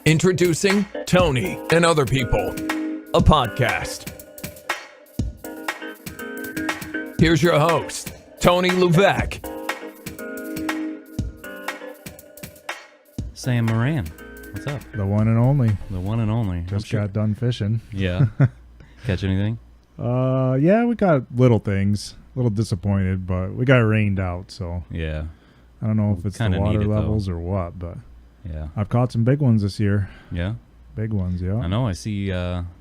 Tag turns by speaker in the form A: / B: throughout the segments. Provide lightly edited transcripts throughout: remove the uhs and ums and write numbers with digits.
A: Introducing Tony and Other People, a podcast. Here's your host, Tony Luvak.
B: Sam Mohran, what's up?
C: The one and only.
B: The one and only.
C: Just got done fishing.
B: Yeah. Catch anything?
C: Yeah, we got little things. A little disappointed, but we got rained out, so
B: Yeah.
C: I don't know if it's the water levels or what, but
B: Yeah.
C: I've caught some big ones this year.
B: Yeah?
C: Big ones, yeah.
B: I know. I see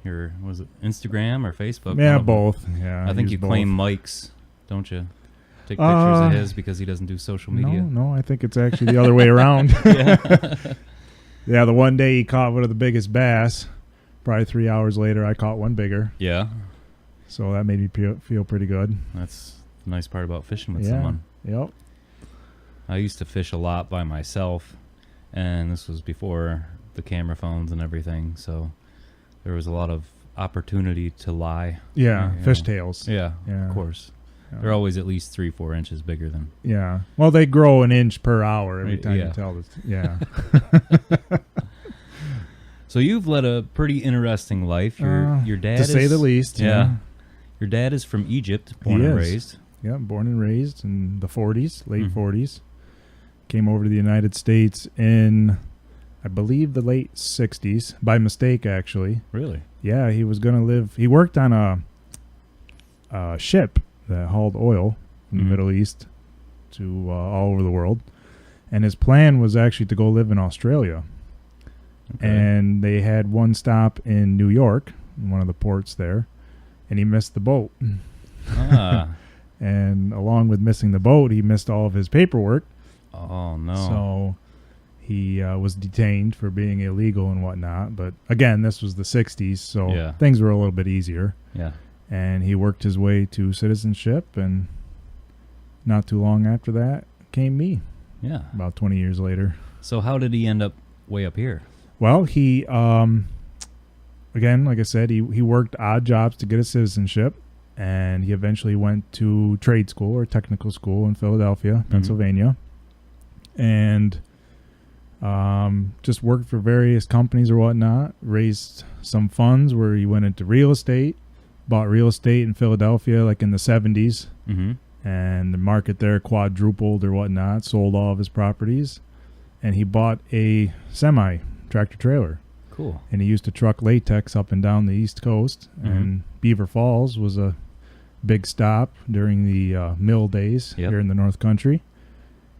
B: your, was it Instagram or Facebook?
C: Yeah, both. Yeah,
B: I think you
C: both.
B: claim Mike's, don't you? Take pictures of his because he doesn't do social media.
C: No, I think it's actually the other way around. Yeah, the one day he caught one of the biggest bass. Probably 3 hours later, I caught one bigger.
B: Yeah.
C: So that made me feel pretty good.
B: That's the nice part about fishing with
C: Yeah.
B: someone.
C: Yep.
B: I used to fish a lot by myself, and this was before the camera phones and everything, so there was a lot of opportunity to lie.
C: Yeah,
B: You
C: fish
B: know.
C: tails.
B: Yeah,
C: Yeah.
B: of course.
C: Yeah.
B: They're always at least 3-4 inches bigger than.
C: Yeah. Well, they grow an inch per hour every time
B: Yeah.
C: you tell this. Yeah.
B: So you've led a pretty interesting life. Your dad,
C: to say the least.
B: Yeah. Your dad is from Egypt, born and raised.
C: Yeah, born and raised in the 40s, late
B: Mhm.
C: 40s. Came over to the United States in, I believe, the late 60s, by mistake, actually.
B: Really?
C: Yeah, he was going to live. He worked on a ship that hauled oil from the
B: Mhm.
C: Middle East to all over the world. And his plan was actually to go live in Australia.
B: Okay.
C: And they had one stop in New York, in one of the ports there, and he missed the boat.
B: Ah.
C: And along with missing the boat, he missed all of his paperwork.
B: Oh, no.
C: So he was detained for being illegal and whatnot. But again, this was the 60s, so
B: Yeah.
C: things were a little bit easier.
B: Yeah.
C: And he worked his way to citizenship, and not too long after that came me,
B: Yeah.
C: about 20 years later.
B: So how did he end up way up here?
C: Well, he, again, like I said, he worked odd jobs to get his citizenship, and he eventually went to trade school or technical school in Philadelphia, Pennsylvania, and just worked for various companies or whatnot, raised some funds where he went into real estate, bought real estate in Philadelphia like in the 70s,
B: Mm-hmm.
C: and the market there quadrupled or whatnot, sold all of his properties, and he bought a tractor trailer,
B: Cool.
C: and he used to truck latex up and down the East Coast, and Beaver Falls was a big stop during the mill days here in the North Country.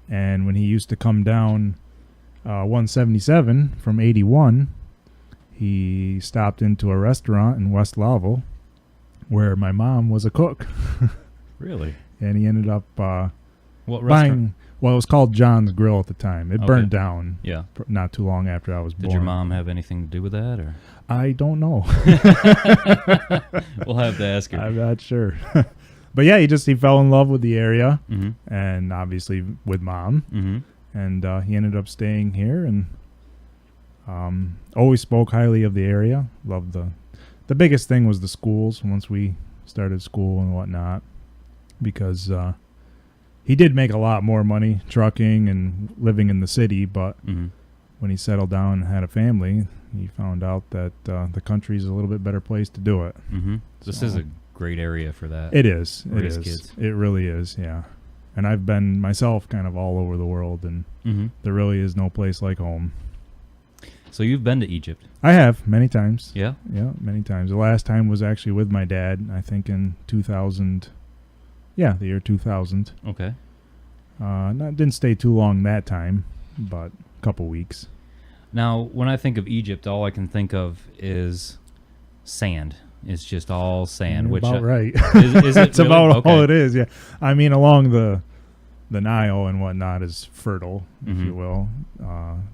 C: And when he used to come down 177 from 81, he stopped into a restaurant in West Lowville where my mom was a cook.
B: Really?
C: And he ended up
B: What restaurant?
C: buying, well, it was called John's Grill at the time. It burned down
B: Yeah.
C: not too long after I was born.
B: Did your mom have anything to do with that, or?
C: I don't know.
B: We'll have to ask her.
C: I'm not sure. But yeah, he fell in love with the area,
B: Mm-hmm.
C: and obviously with Mom.
B: Mm-hmm.
C: And he ended up staying here, and always spoke highly of the area. Loved the biggest thing was the schools once we started school and whatnot, because he did make a lot more money trucking and living in the city, but
B: Mm-hmm.
C: when he settled down and had a family, he found out that the country's a little bit better place to do it.
B: Mm-hmm. This
C: So-
B: is a great area for that.
C: It is. It
B: Raise
C: is.
B: kids.
C: It really is, yeah. And I've been myself kind of all over the world, and
B: Mm-hmm.
C: there really is no place like home.
B: So you've been to Egypt?
C: I have, many times.
B: Yeah.
C: Yeah, many times. The last time was actually with my dad, I think in 2000. Yeah, the year 2000.
B: Okay.
C: Didn't stay too long that time, but a couple weeks.
B: Now, when I think of Egypt, all I can think of is sand. It's just all sand.
C: You're
B: Which
C: about right.
B: is it
C: That's
B: really?
C: about
B: Okay.
C: all it is, yeah. I mean, along the Nile and whatnot is fertile, if
B: Mhm.
C: you will.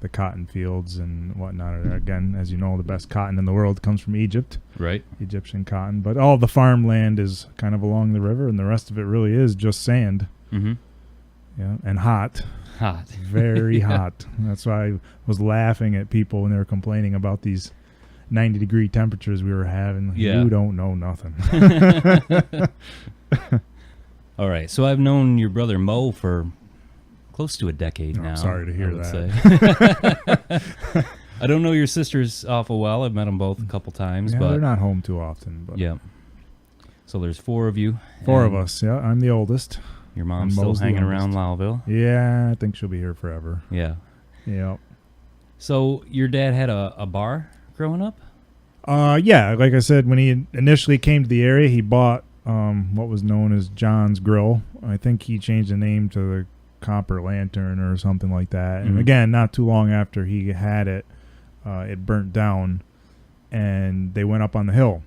C: The cotton fields and whatnot are, again, as you know, the best cotton in the world comes from Egypt,
B: Right.
C: Egyptian cotton. But all the farmland is kind of along the river, and the rest of it really is just sand.
B: Mm-hmm.
C: Yeah, and hot.
B: Hot.
C: Very hot. That's why I was laughing at people when they were complaining about these 90-degree temperatures we were having.
B: Yeah.
C: You don't know nothing.
B: All right. So I've known your brother Mo for close to a decade
C: Oh,
B: now.
C: I'm sorry to hear
B: I would
C: that.
B: say. I don't know your sisters awful well. I've met them both a couple times,
C: Yeah,
B: but
C: they're not home too often. But
B: yeah. So there's 4 of you.
C: Four of us. Yeah, I'm the oldest.
B: Your mom's
C: And
B: still
C: Mo's the
B: hanging
C: youngest.
B: around Lowville.
C: Yeah, I think she'll be here forever.
B: Yeah.
C: Yep.
B: So your dad had a bar growing up?
C: Yeah, like I said, when he initially came to the area, he bought what was known as John's Grill. I think he changed the name to the Copper Lantern or something like that. And again, not too long after he had it, it burnt down, and they went up on the hill.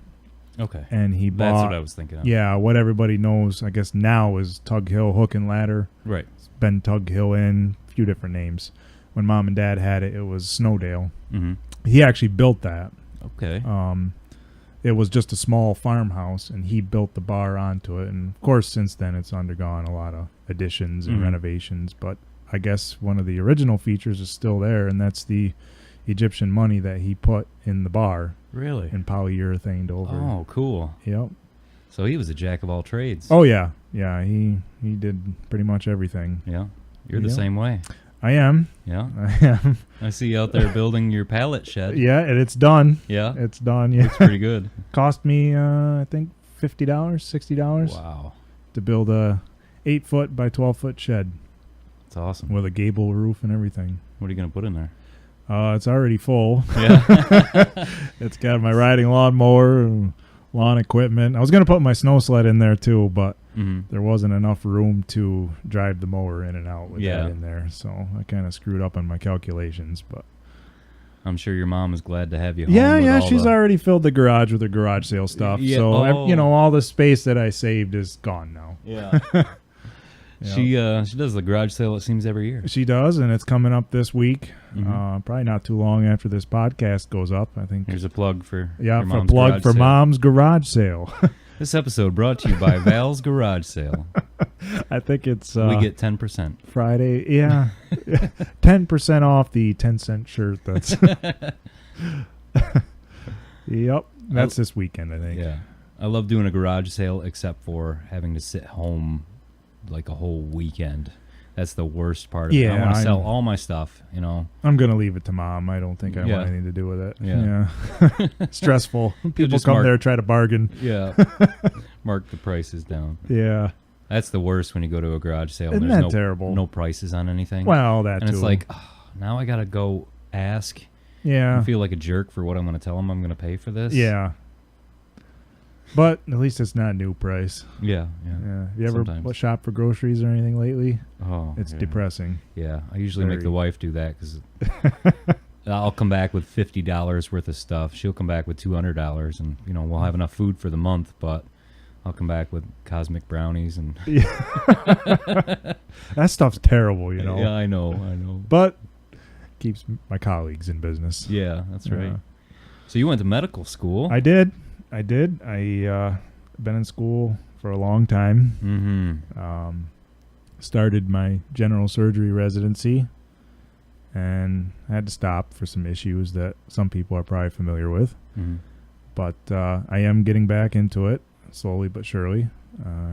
B: Okay.
C: And he bought...
B: That's what I was thinking of.
C: Yeah, what everybody knows, I guess now, is Tug Hill Hook and Ladder.
B: Right.
C: It's been Tug Hill Inn, a few different names. When Mom and Dad had it, it was Snowdale.
B: Mm-hmm.
C: He actually built that.
B: Okay.
C: It was just a small farmhouse, and he built the bar onto it. And, of course, since then, it's undergone a lot of additions and renovations. But I guess one of the original features is still there, and that's the Egyptian money that he put in the bar.
B: Really?
C: And polyurethaned over.
B: Oh, cool.
C: Yep.
B: So he was a jack of all trades.
C: Oh, yeah. Yeah, he did pretty much everything.
B: Yeah. You're the same way.
C: I am.
B: Yeah.
C: I am.
B: I see you out there building your pallet shed.
C: Yeah, and it's done.
B: Yeah.
C: It's done, yeah.
B: It's pretty good.
C: Cost me, I think, $50, $60
B: Wow.
C: to build a 8-foot by 12-foot shed.
B: That's awesome.
C: With a gable roof and everything.
B: What are you going to put in there?
C: It's already full.
B: Yeah.
C: It's got my riding lawnmower and lawn equipment. I was going to put my snow sled in there too, but there wasn't enough room to drive the mower in and out with that in there. So I kind of screwed up on my calculations. But
B: I'm sure your mom is glad to have you home.
C: Yeah, she's already filled the garage with her garage sale stuff.
B: Yeah.
C: So,
B: Oh.
C: all the space that I saved is gone now.
B: Yeah. She does the garage sale, it seems, every year.
C: She does, and it's coming up this week. Probably not too long after this podcast goes up, I think.
B: Here's a plug for
C: Yeah,
B: your
C: for
B: mom's
C: plug
B: garage
C: for
B: sale.
C: Mom's garage sale.
B: This episode brought to you by Val's Garage Sale.
C: I think it's
B: We get 10%.
C: Friday. Yeah, 10% off the 10-cent shirt. That's Yep, that's this weekend, I think.
B: Yeah, I love doing a garage sale, except for having to sit home like a whole weekend. That's the worst part of it. I want to sell all my stuff,
C: I'm going to leave it to Mom. I don't think I
B: Yeah.
C: want anything to do with it.
B: Yeah.
C: Stressful. People
B: just
C: come there, try to bargain.
B: Yeah. Mark the prices down.
C: Yeah.
B: That's the worst when you go to a garage sale
C: Isn't
B: and there's
C: that terrible?
B: no prices on anything.
C: Well, that
B: and
C: too.
B: it's like, now I got to go ask.
C: Yeah.
B: I feel like a jerk for what I'm going to tell them I'm going to pay for this.
C: Yeah. But at least it's not new price.
B: Yeah.
C: Yeah. You ever
B: Sometimes.
C: shop for groceries or anything lately?
B: Oh,
C: It's
B: yeah.
C: depressing.
B: Yeah, I usually make
C: Very.
B: the wife do that because I'll come back with $50 worth of stuff. She'll come back with $200, and we'll have enough food for the month. But I'll come back with cosmic brownies and
C: That stuff's terrible,
B: Yeah, I know.
C: But keeps my colleagues in business.
B: Yeah, that's right.
C: Yeah.
B: So you went to medical school.
C: I did. I been in school for a long time.
B: Mm-hmm.
C: Started my general surgery residency, and I had to stop for some issues that some people are probably familiar with.
B: Mm-hmm.
C: But I am getting back into it slowly but surely.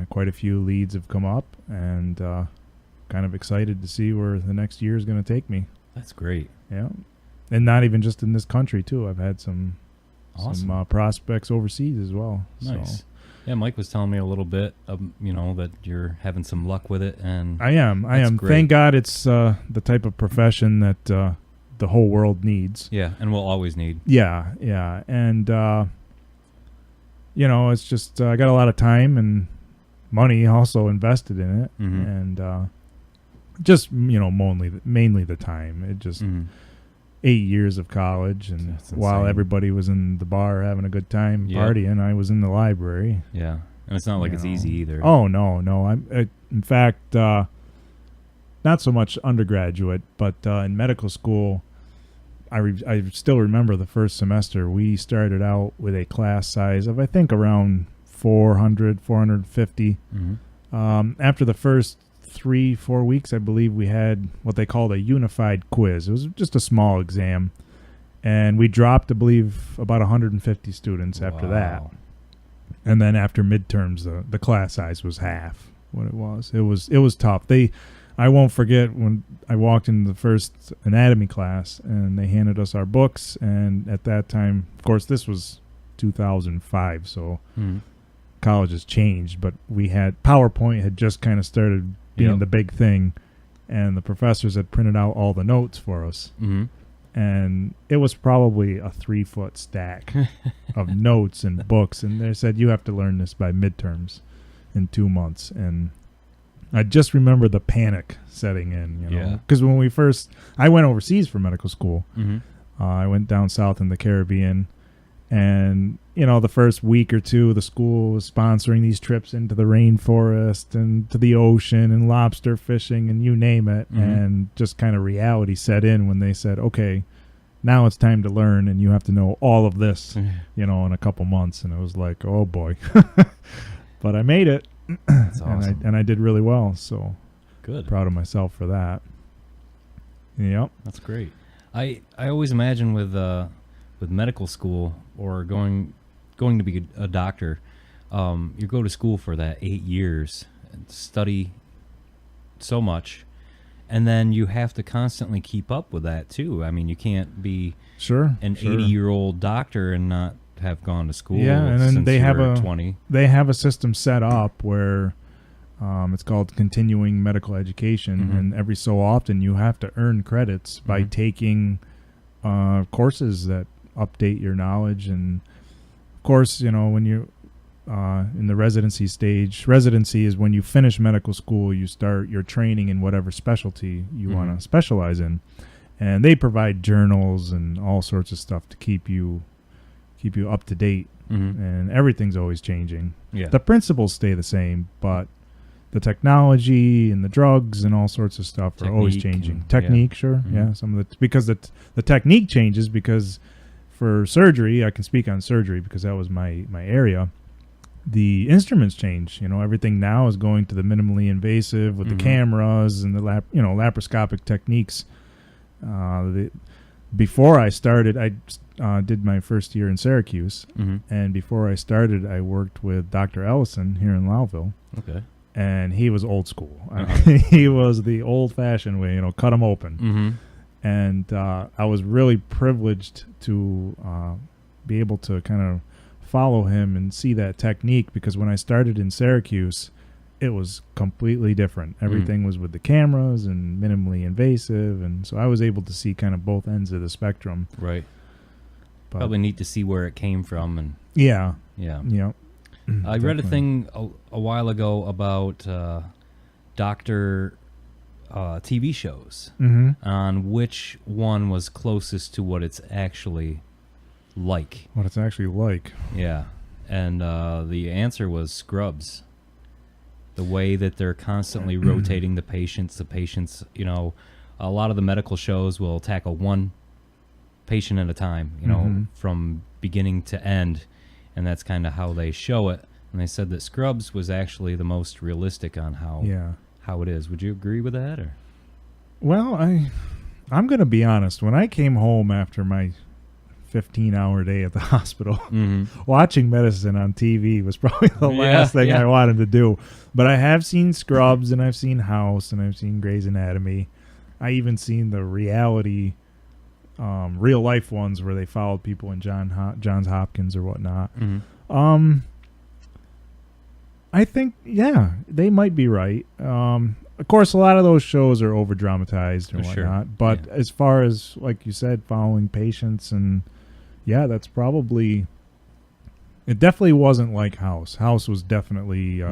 C: Quite a few leads have come up, and kind of excited to see where the next year is going to take me.
B: That's great.
C: Yeah, and not even just in this country too. I've had some prospects overseas as well.
B: Nice.
C: So.
B: Yeah, Mike was telling me a little bit of, that you're having some luck with it, and
C: I am.
B: great.
C: Thank God it's the type of profession that the whole world needs.
B: Yeah, and we'll always need.
C: Yeah, and it's just I got a lot of time and money also invested in it, and just mainly the time. It just 8 years of college, and while everybody was in the bar having a good time partying, I was in the library.
B: Yeah, and it's not like it's easy either.
C: Oh no. In fact, not so much undergraduate, but in medical school, I still remember the first semester. We started out with a class size of I think around 400, 450. After the first 3-4 weeks, I believe we had what they called a unified quiz. It was just a small exam, and we dropped, I believe, about 150 students after that. And then after midterms, the class size was half what it was. It was tough. They I won't forget when I walked into the first anatomy class and they handed us our books. And at that time, of course, this was 2005, so college has changed. But we had PowerPoint had just kind of started being the big thing, and the professors had printed out all the notes for us. And it was probably a 3-foot stack of notes and books. And they said, you have to learn this by midterms in 2 months. And I just remember the panic setting in, you know, because when I went overseas for medical school. I went down south in the Caribbean, and, you know, the first week or two, the school was sponsoring these trips into the rainforest and to the ocean and lobster fishing and you name it. And just kind of reality set in when they said, okay, now it's time to learn and you have to know all of this, you know, in a couple months. And it was like, oh boy, but I made it.
B: That's awesome.
C: and I did really well, so
B: good.
C: Proud of myself for that. Yep,
B: that's great. I always imagine with medical school or going to be a doctor, you go to school for that 8 years and study so much, and then you have to constantly keep up with that too. I mean, you can't be an 80-year-old doctor and not have gone to school.
C: Yeah, and then
B: since
C: they have
B: 20.
C: They have a system set up where it's called continuing medical education, and every so often you have to earn credits by taking courses that update your knowledge. And of course, you know, when you in the residency stage, residency is when you finish medical school, you start your training in whatever specialty you want to specialize in, and they provide journals and all sorts of stuff to keep you up to date, and everything's always changing. The principles stay the same, but the technology and the drugs and all sorts of stuff are always changing. Technique, some of because the technique changes, because for surgery, I can speak on surgery because that was my area. The instruments change. You know, everything now is going to the minimally invasive with the cameras and the laparoscopic techniques. Before I started, I did my first year in Syracuse, and before I started, I worked with Dr. Ellison here in Lowville.
B: Okay.
C: And he was old school. I mean, he was the old-fashioned way, you know, cut them open. And I was really privileged to be able to kind of follow him and see that technique, because when I started in Syracuse, it was completely different. Everything was with the cameras and minimally invasive, and so I was able to see kind of both ends of the spectrum.
B: Right. But probably neat to see where it came from. And
C: yeah.
B: I read a thing a while ago about doctor TV shows on which one was closest to what it's actually like.
C: What it's actually like.
B: Yeah. And the answer was Scrubs. The way that they're constantly rotating the patients, you know, a lot of the medical shows will tackle one patient at a time, you know, from beginning to end, and that's kind of how they show it. And they said that Scrubs was actually the most realistic on how it is. Would you agree with that? Or?
C: Well, I'm going to be honest. When I came home after my 15-hour day at the hospital, watching medicine on TV was probably the last thing I wanted to do. But I have seen Scrubs, and I've seen House, and I've seen Grey's Anatomy. I even seen the reality, real life ones where they followed people in Johns Hopkins or whatnot. I think, they might be right. Of course, a lot of those shows are over dramatized and whatnot. But as far as, like you said, following patients, and that's probably. It definitely wasn't like House. House was definitely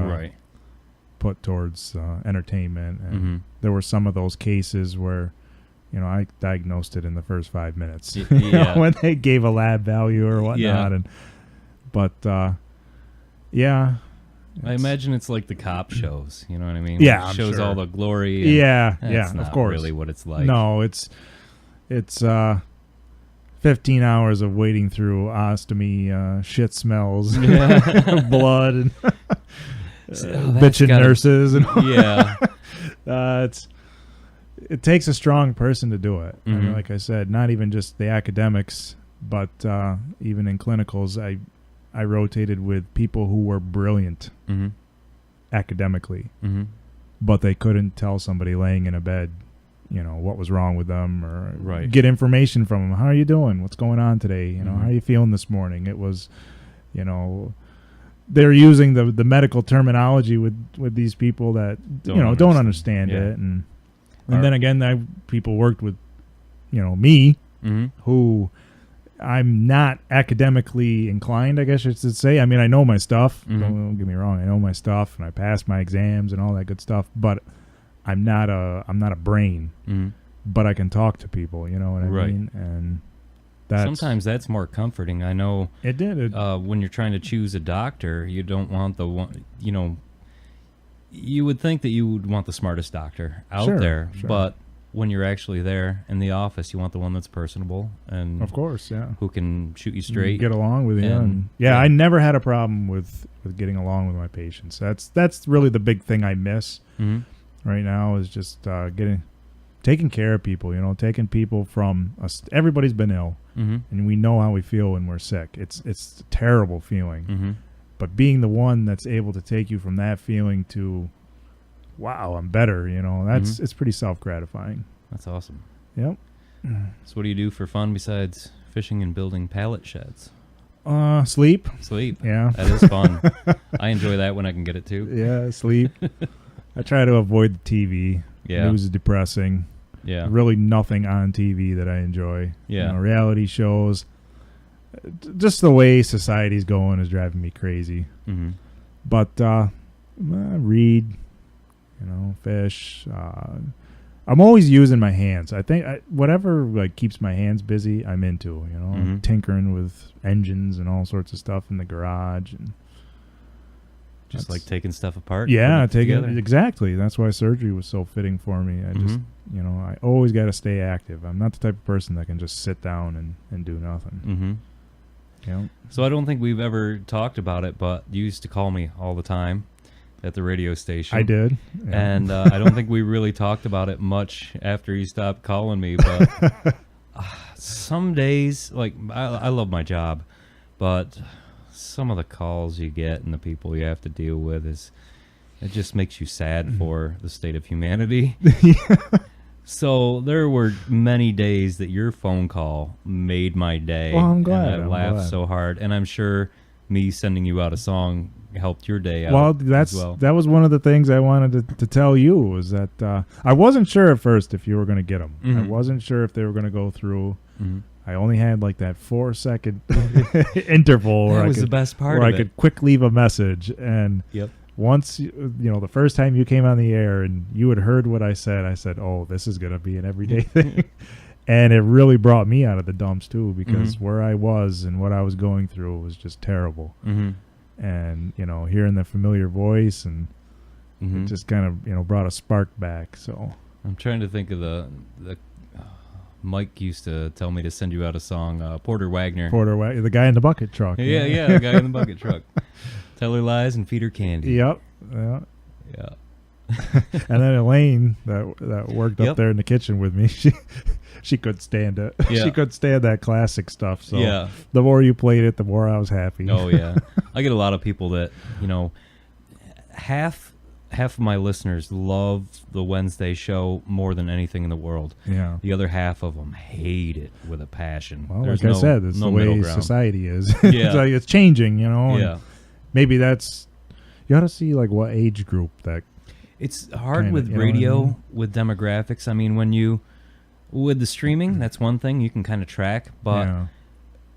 C: put towards entertainment, and there were some of those cases where, you know, I diagnosed it in the first 5 minutes when they gave a lab value or whatnot,
B: I imagine it's like the cop shows, you know what I mean?
C: Yeah,
B: it shows all the glory.
C: That's
B: not
C: of course.
B: Really what it's like.
C: No, it's 15 hours of wading through ostomy, shit smells, blood, and bitching nurses, and it takes a strong person to do it. I mean, like I said, not even just the academics, but even in clinicals, I rotated with people who were brilliant academically, but they couldn't tell somebody laying in a bed, what was wrong with them, or
B: Right.
C: get information from them. How are you doing? What's going on today?
B: Mm-hmm.
C: How are you feeling this morning? It was, they're using the medical terminology with these people that don't understand
B: Yeah.
C: it, and then again, people worked with, me,
B: Mm-hmm.
C: who I'm not academically inclined, I guess you should say. I mean, I know my stuff.
B: Mm-hmm.
C: Don't get me wrong. I know my stuff, and I passed my exams and all that good stuff. But I'm not a brain.
B: Mm-hmm.
C: But I can talk to people. You know what I
B: Right.
C: mean? And
B: sometimes that's more comforting. I know.
C: It did.
B: When you're trying to choose a doctor, you don't want the one. You would think that you would want the smartest doctor out there,
C: sure.
B: but when you're actually there in the office, you want the one that's personable and
C: Of course, yeah.
B: who can shoot you straight.
C: Get along with you.
B: And,
C: yeah, I never had a problem with getting along with my patients. That's really the big thing I miss
B: Mm-hmm.
C: right now is just taking care of people. Taking people from us. Everybody's been ill,
B: Mm-hmm.
C: and we know how we feel when we're sick. It's a terrible feeling.
B: Mm-hmm.
C: But being the one that's able to take you from that feeling to, wow, I'm better. That's it's pretty self-gratifying.
B: That's awesome.
C: Yep.
B: So what do you do for fun besides fishing and building pallet sheds?
C: Sleep.
B: Sleep.
C: Yeah.
B: That is fun. I enjoy that when I can get it too.
C: Yeah, sleep. I try to avoid the TV.
B: Yeah.
C: News is depressing.
B: Yeah.
C: Really nothing on TV that I enjoy.
B: Yeah.
C: Reality shows. Just the way society's going is driving me crazy.
B: Mm-hmm.
C: But read, fish. I'm always using my hands. I think whatever keeps my hands busy, I'm into. I'm tinkering with engines and all sorts of stuff in the garage, and
B: just like taking stuff apart.
C: Yeah,
B: taking
C: exactly. That's why surgery was so fitting for me. I just, I always got to stay active. I'm not the type of person that can just sit down and do nothing.
B: Mm-hmm. So I don't think we've ever talked about it, but you used to call me all the time at the radio station.
C: I did. Yeah.
B: And I don't think we really talked about it much after you stopped calling me. But some days, I love my job, but some of the calls you get and the people you have to deal with it just makes you sad for the state of humanity. So there were many days that your phone call made my day.
C: Well, I'm glad.
B: And I laughed so hard, and I'm sure me sending you out a song helped your day out.
C: Well, that was one of the things I wanted to tell you was that I wasn't sure at first if you were going to get them.
B: Mm-hmm.
C: I wasn't sure if they were going to go through.
B: Mm-hmm.
C: I only had that 4-second interval where
B: the best part
C: where
B: of
C: I could quick leave a message. And once the first time you came on the air and you had heard what I said, oh, this is going to be an everyday thing. And it really brought me out of the dumps too, because where I was and what I was going through was just terrible.
B: Mm-hmm.
C: And hearing the familiar voice and it just kind of brought a spark back. So
B: I'm trying to think of the Mike used to tell me to send you out a song, Porter Wagner.
C: The guy in the bucket truck.
B: Yeah, the guy in the bucket truck. Tell her lies and feed her candy.
C: Yep. Yeah.
B: Yeah.
C: And then Elaine, that worked up there in the kitchen with me, she couldn't stand it.
B: Yeah.
C: She couldn't stand that classic stuff. So
B: yeah.
C: The more you played it, the more I was happy.
B: Oh yeah. I get a lot of people that half of my listeners love the Wednesday show more than anything in the world.
C: Yeah.
B: The other half of them hate it with a passion.
C: Well,
B: There's
C: like I said, it's the way society is.
B: Yeah.
C: It's changing,
B: Yeah.
C: Maybe that's, you ought to see what age group that.
B: It's hard with radio, with demographics. I mean, with the streaming, that's one thing you can kind of track, but,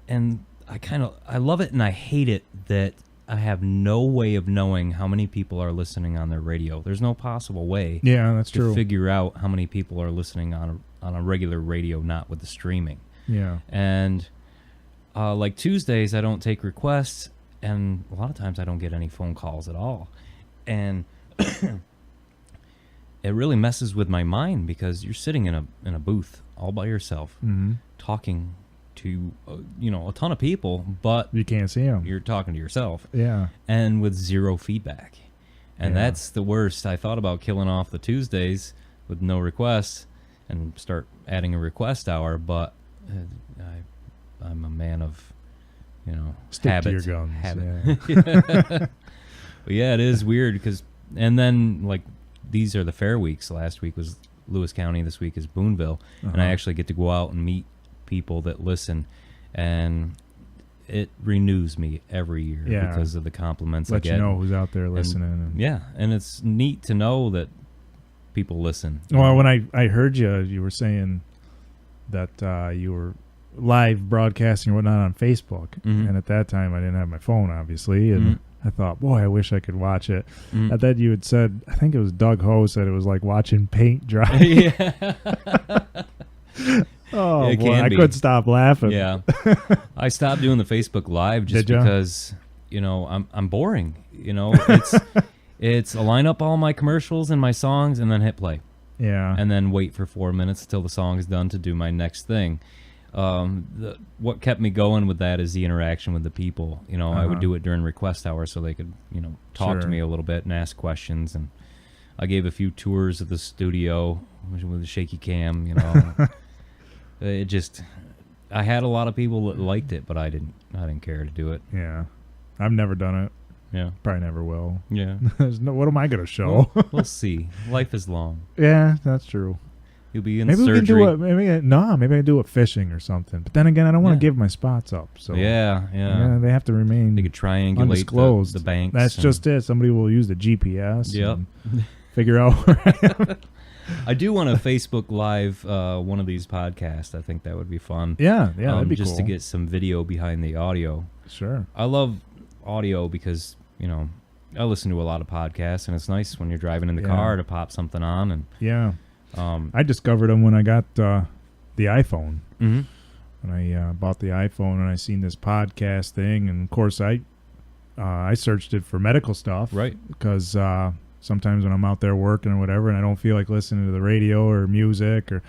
B: and I love it and I hate it that I have no way of knowing how many people are listening on their radio. There's no possible way.
C: Yeah, that's true.
B: To figure out how many people are listening on a regular radio, not with the streaming.
C: Yeah.
B: And like Tuesdays, I don't take requests, and a lot of times I don't get any phone calls at all. And it really messes with my mind because you're sitting in a booth all by yourself, talking to a ton of people, but
C: you can't see them.
B: You're talking to yourself.
C: Yeah.
B: And with zero feedback. And that's the worst. I thought about killing off the Tuesdays with no requests and start adding a request hour, but I'm a man of
C: stick
B: habit.
C: To your guns.
B: Yeah. But yeah, it is weird because, and then these are the fair weeks. Last week was Lewis County. This week is Boonville. And I actually get to go out and meet people that listen. And it renews me every year because of the compliments I get.
C: Let you know who's out there listening.
B: And it's neat to know that people listen.
C: Well, when I heard you were saying that you were live broadcasting or whatnot on Facebook, and at that time I didn't have my phone, obviously, and I thought, boy, I wish I could watch it. And then you had said, I think it was Doug Ho said it was like watching paint dry. Oh, boy, I couldn't stop laughing.
B: Yeah. I stopped doing the Facebook Live just because, I'm boring. It's a line up all my commercials and my songs and then hit play.
C: Yeah.
B: And then wait for 4 minutes till the song is done to do my next thing. What kept me going with that is the interaction with the people. I would do it during request hour so they could, talk to me a little bit and ask questions. And I gave a few tours of the studio with a shaky cam, I had a lot of people that liked it, but I didn't care to do it.
C: Yeah. I've never done it.
B: Yeah.
C: Probably never will.
B: Yeah.
C: What am I going to show?
B: We'll see. Life is long.
C: Yeah, that's true.
B: You'll be in
C: maybe
B: surgery.
C: We can maybe I can do it fishing or something. But then again, I don't want to give my spots up. So
B: yeah.
C: They have to remain
B: They could triangulate
C: undisclosed.
B: The banks.
C: That's just it. Somebody will use the GPS
B: and
C: figure out where I am.
B: I do want to Facebook Live one of these podcasts. I think that would be fun.
C: Yeah, that'd be
B: just
C: cool.
B: to get some video behind the audio.
C: Sure.
B: I love audio because, I listen to a lot of podcasts, and it's nice when you're driving in the car to pop something on. And I discovered them when I got the iPhone.
C: When I bought the iPhone and I seen this podcast thing, and of course I searched it for medical stuff,
B: right?
C: Because sometimes when I'm out there working or whatever, and I don't feel like listening to the radio or music, or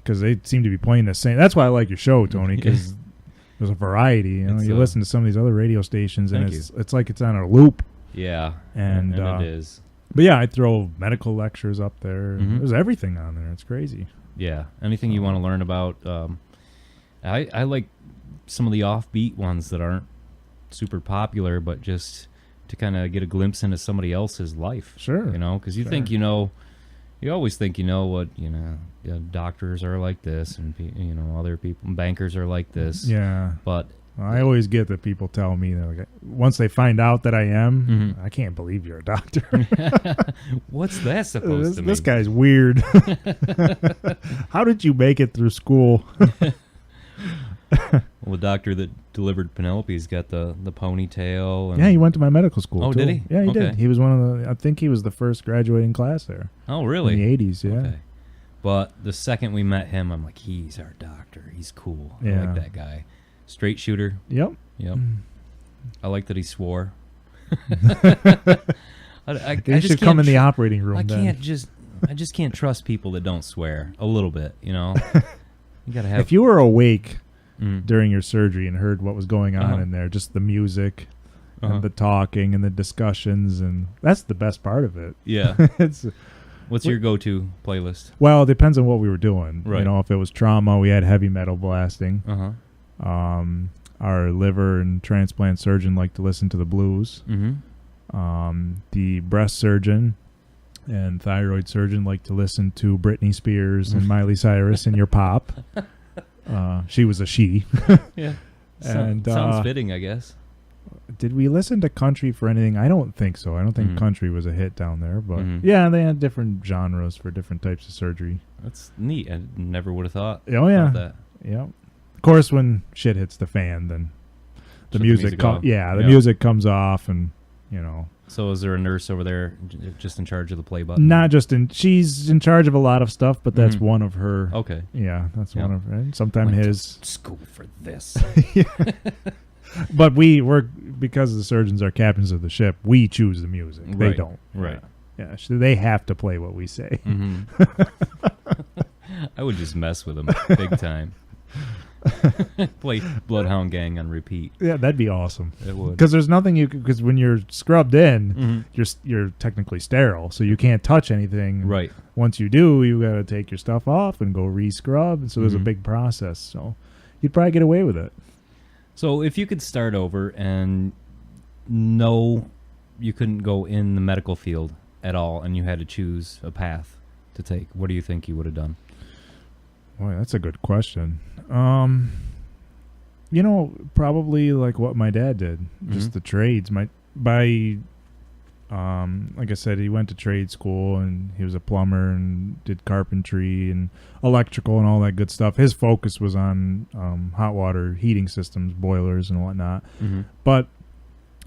C: because they seem to be playing the same. That's why I like your show, Tony, because there's a variety. You listen to some of these other radio stations, and it's like it's on a loop.
B: Yeah,
C: and
B: it is.
C: But yeah, I throw medical lectures up there. There's everything on there. It's crazy.
B: Yeah, anything you want to learn about. I like some of the offbeat ones that aren't super popular, but just to kind of get a glimpse into somebody else's life.
C: Sure.
B: Because you think you always think what doctors are like this, and other people, bankers are like this.
C: Yeah.
B: But
C: I always get that people tell me that once they find out that I am, I can't believe you're a doctor.
B: What's that supposed to mean?
C: This guy's weird. How did you make it through school?
B: Well, the doctor that delivered Penelope's got the ponytail. And
C: yeah, he went to my medical school.
B: Oh,
C: too.
B: did he?
C: Yeah, he did. He was I think he was the first graduating class there.
B: Oh, really?
C: In the 80s, yeah.
B: Okay. But the second we met him, I'm like, he's our doctor. He's cool. I like that guy. Straight shooter.
C: Yep.
B: I like that he swore.
C: I should come in the operating room.
B: I just can't trust people that don't swear a little bit. You gotta have.
C: If you were awake during your surgery and heard what was going on in there, just the music and the talking and the discussions, and that's the best part of it.
B: Yeah. What's your go-to playlist?
C: Well, it depends on what we were doing.
B: Right.
C: If it was trauma, we had heavy metal blasting. Our liver and transplant surgeon liked to listen to the blues. The breast surgeon and thyroid surgeon liked to listen to Britney Spears and Miley Cyrus and your pop. She was a she.
B: Yeah.
C: And
B: sounds fitting, I guess.
C: Did we listen to country for anything? I don't think so. I don't think country was a hit down there. But yeah, they had different genres for different types of surgery.
B: That's neat. I never would have thought.
C: Oh, yeah.
B: About that.
C: Yeah. Of course, when shit hits the fan, then the music music comes off, and
B: So is there a nurse over there just in charge of the play button?
C: Not just she's in charge of a lot of stuff, but that's one of her.
B: Okay.
C: Yeah, that's one of her. Sometimes his
B: school for this.
C: But we're because the surgeons are captains of the ship. We choose the music.
B: Right.
C: They don't.
B: Right.
C: Yeah. So they have to play what we say.
B: I would just mess with them big time. Play Bloodhound Gang on repeat.
C: Yeah, that'd be awesome.
B: It would.
C: Because there's nothing because when you're scrubbed in, you're technically sterile, so you can't touch anything.
B: Right.
C: Once you do, you got to take your stuff off and go re-scrub. And so there's a big process. So you'd probably get away with it.
B: So if you could start over and know you couldn't go in the medical field at all, and you had to choose a path to take, what do you think you would have done?
C: Boy, that's a good question. Probably like what my dad did, just the trades. Like I said, he went to trade school and he was a plumber and did carpentry and electrical and all that good stuff. His focus was on hot water heating systems, boilers and whatnot. But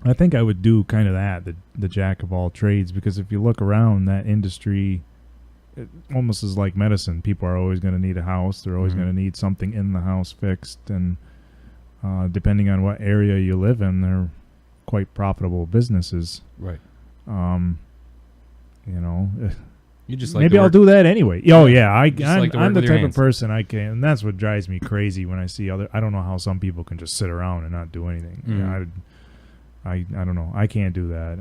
C: I think I would do kind of that, the jack of all trades, because if you look around that industry, it almost is like medicine. People are always going to need a house. They're always going to need something in the house fixed. And depending on what area you live in, they're quite profitable businesses.
B: Right.
C: You
B: just like
C: maybe I'll do that anyway. Oh yeah, I'm the type
B: hands.
C: of person I can, and that's what drives me crazy when I see other. I don't know how some people can just sit around and not do anything. I don't know. I can't do that.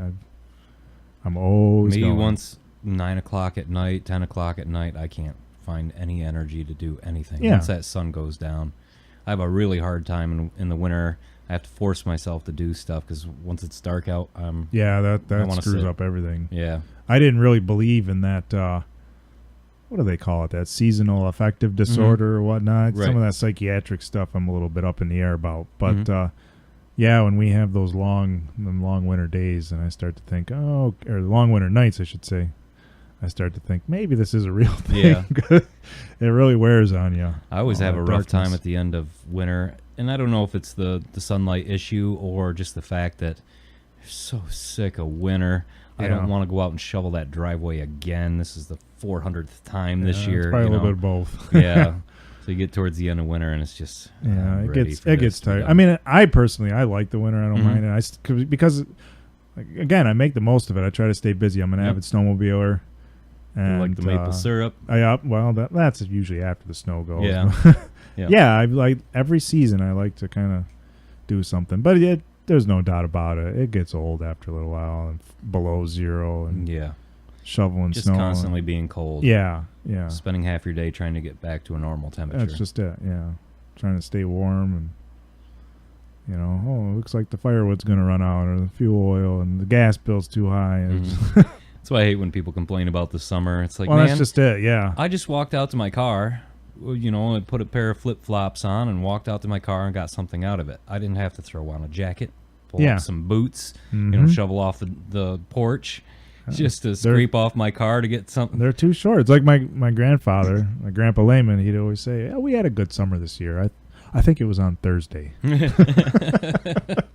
C: I'm always
B: maybe
C: going.
B: Once 9 o'clock at night, 10 o'clock at night, I can't find any energy to do anything.
C: Yeah.
B: Once that sun goes down, I have a really hard time in the winter. I have to force myself to do stuff because once it's dark out,
C: that screws up everything.
B: Yeah,
C: I didn't really believe in that. What do they call it? That seasonal affective disorder or whatnot.
B: Right.
C: Some of that psychiatric stuff, I'm a little bit up in the air about. But when we have those long winter days, and I start to think, or long winter nights, I should say, I start to think maybe this is a real thing.
B: Yeah,
C: it really wears on you.
B: I always have a rough time at the end of winter. And I don't know if it's the sunlight issue or just the fact that I'm so sick of winter. Yeah. I don't want to go out and shovel that driveway again. This is the 400th time this year.
C: It's probably a little bit of both.
B: Yeah. So you get towards the end of winter and it's just
C: it gets tired. I mean, I personally like the winter. I don't mind it. Because again, I make the most of it. I try to stay busy. I'm an avid snowmobiler. And
B: like the maple syrup.
C: That's usually after the snow goes.
B: Yeah.
C: I like every season. I like to kind of do something, but there's no doubt about it. It gets old after a little while, and below zero, and shoveling
B: just
C: snow,
B: constantly being cold.
C: Yeah,
B: spending half your day trying to get back to a normal temperature.
C: That's just it. Yeah, trying to stay warm, and it looks like the firewood's going to run out, or the fuel oil, and the gas bill's too high.
B: That's why I hate when people complain about the summer. It's like, man,
C: that's just it. Yeah,
B: I just walked out to my car. I put a pair of flip-flops on and walked out to my car and got something out of it. I didn't have to throw on a jacket, pull up some boots, shovel off the porch just to scrape off my car to get something.
C: They're too short. It's like my grandfather, my Grandpa Lehman, he'd always say, we had a good summer this year. I think it was on Thursday.
B: The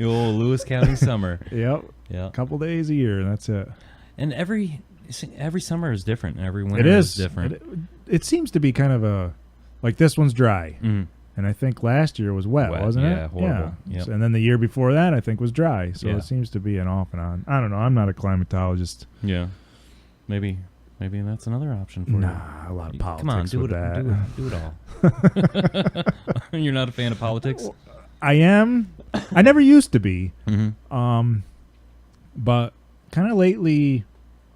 B: old Lewis County summer.
C: Yep.
B: Yeah.
C: A couple days a year, and that's it.
B: And every summer is different, and every winter is different.
C: It seems to be kind of like this one's dry, and I think last year was wet, wasn't it?
B: Yeah, horrible.
C: Yeah,
B: yep.
C: And then the year before that, I think was dry. So
B: it
C: seems to be an off and on. I don't know. I'm not a climatologist.
B: Yeah, maybe that's another option for you.
C: Nah, a lot of politics.
B: Come on, do
C: it
B: all. You're not a fan of politics?
C: I am. I never used to be. But kind of lately,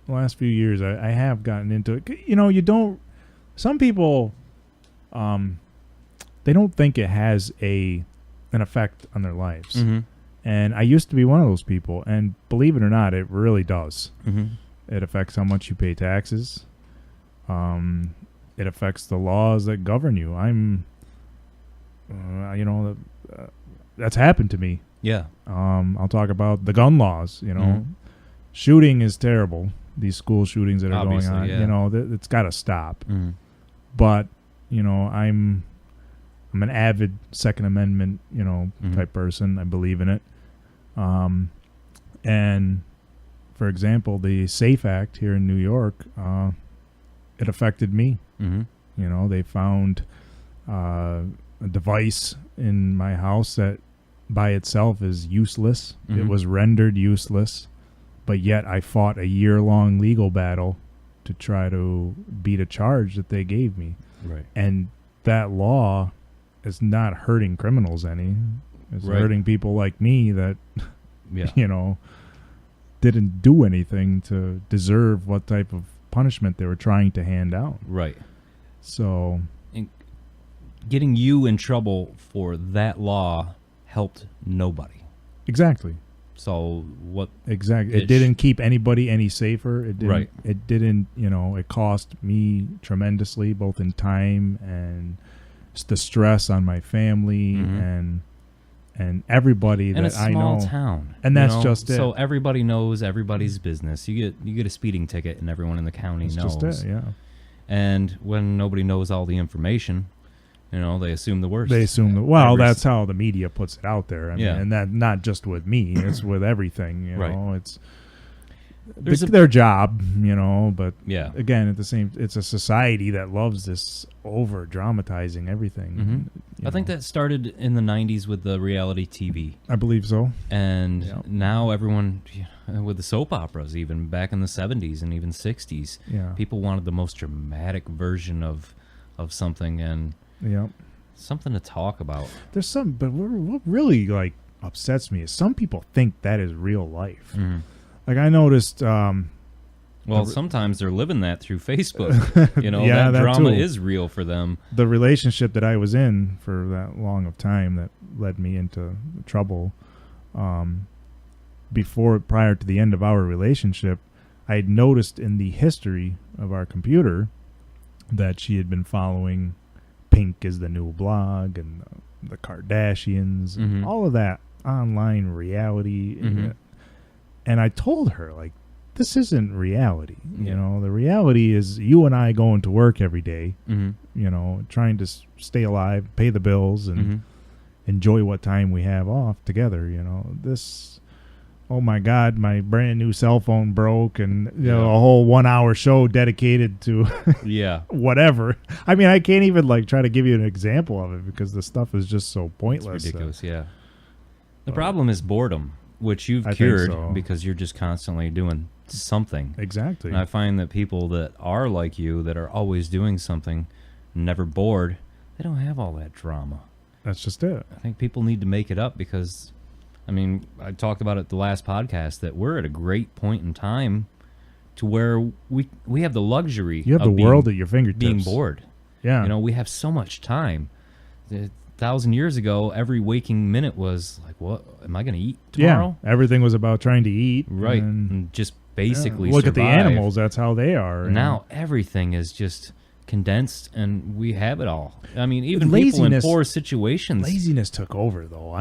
C: the last few years, I have gotten into it. You don't. Some people, they don't think it has an effect on their lives. And I used to be one of those people. And believe it or not, it really does. It affects how much you pay taxes. It affects the laws that govern you. That's happened to me.
B: Yeah.
C: I'll talk about the gun laws. Shooting is terrible. These school shootings that are
B: Obviously,
C: going on, it's got to stop. But I'm an avid Second Amendment, type person. I believe in it. And for example, the SAFE Act here in New York, it affected me. They found a device in my house that by itself is useless. It was rendered useless, but yet I fought a year-long legal battle to try to beat a charge that they gave me.
B: Right.
C: And that law is not hurting criminals any. It's hurting people like me that, didn't do anything to deserve what type of punishment they were trying to hand out.
B: Right.
C: So,
B: and getting you in trouble for that law helped nobody.
C: Exactly.
B: So what?
C: Exactly. It didn't keep anybody any safer. It didn't.
B: Right.
C: It didn't. It cost me tremendously, both in time and the stress on my family and everybody
B: and
C: that I know.
B: And a small town.
C: And that's just it.
B: So everybody knows everybody's business. You get a speeding ticket, and everyone in the county knows.
C: Just it. Yeah.
B: And when nobody knows all the information, they assume the worst.
C: They assume that's how the media puts it out there. I mean, and that not just with me, it's with everything. It's their job, But again, it's a society that loves this over dramatizing everything.
B: I think that started in the 90s with the reality TV.
C: I believe so.
B: And now everyone, with the soap operas, even back in the 70s and even 60s, people wanted the most dramatic version of something and something to talk about.
C: There's but what really upsets me is some people think that is real life. Like I noticed.
B: Sometimes they're living that through Facebook.
C: that
B: drama
C: too.
B: is real for them.
C: The relationship that I was in for that long of time that led me into trouble. Prior to the end of our relationship, I had noticed in the history of our computer that she had been following Pink is the New Blog and the Kardashians, and all of that online reality. And I told her, this isn't reality. The reality is you and I going to work every day, trying to stay alive, pay the bills, and enjoy what time we have off together. This, oh my God, my brand new cell phone broke, and a whole 1 hour show dedicated to whatever. I mean, I can't even try to give you an example of it because the stuff is just so pointless.
B: It's ridiculous. The problem is boredom, which you've cured because you're just constantly doing something.
C: Exactly.
B: And I find that people that are like you, that are always doing something, never bored, they don't have all that drama.
C: That's just it.
B: I think people need to make it up because, I talked about it the last podcast that we're at a great point in time to where we have the luxury.
C: You have the world at your fingertips.
B: Being bored.
C: Yeah.
B: We have so much time. 1,000 years ago, every waking minute was like, what am I going to eat tomorrow?
C: Yeah, everything was about trying to eat.
B: Right, and just basically
C: look
B: survive.
C: At the animals, that's how they are.
B: Now everything is just condensed, and we have it all. Even people in poor situations.
C: Laziness took over, though.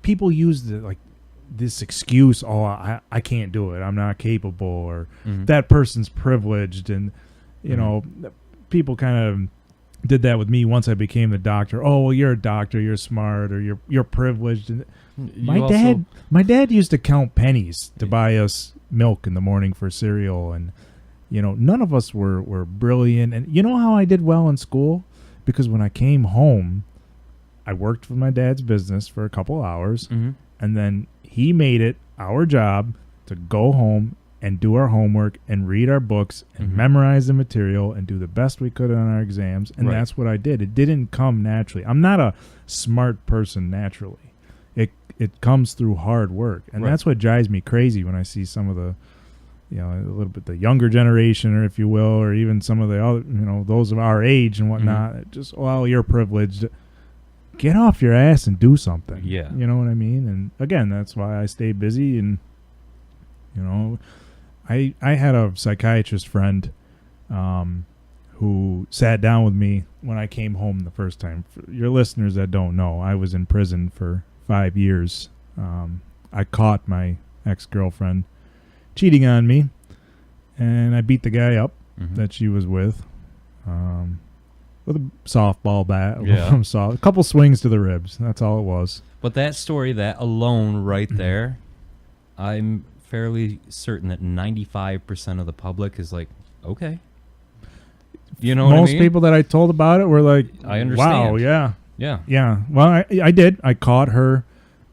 C: People use this excuse, I can't do it, I'm not capable, or that person's privileged, and, people kind of did that with me once I became the doctor. Oh, well, you're a doctor, you're smart, or you're privileged. And my dad used to count pennies to buy us milk in the morning for cereal, and none of us were brilliant. And you know how I did well in school? Because when I came home, I worked for my dad's business for a couple hours, and then he made it our job to go home and do our homework and read our books and memorize the material and do the best we could on our exams. And that's what I did. It didn't come naturally. I'm not a smart person naturally. It comes through hard work. And that's what drives me crazy when I see some of the, a little bit the younger generation, or if you will, or even some of the other, those of our age and whatnot. Just, you're privileged. Get off your ass and do something.
B: Yeah.
C: You know what I mean? And again, that's why I stay busy. And, I had a psychiatrist friend who sat down with me when I came home the first time. For your listeners that don't know, I was in prison for 5 years. I caught my ex-girlfriend cheating on me, and I beat the guy up that she was with a softball bat. A couple swings to the ribs. That's all it was.
B: But that story, that alone right there, I'm fairly certain that 95% of the public is like, okay. You know what I mean?
C: Most people that I told about it were like,
B: I understand.
C: Wow, yeah.
B: Yeah.
C: Yeah. Well, I did. I caught her.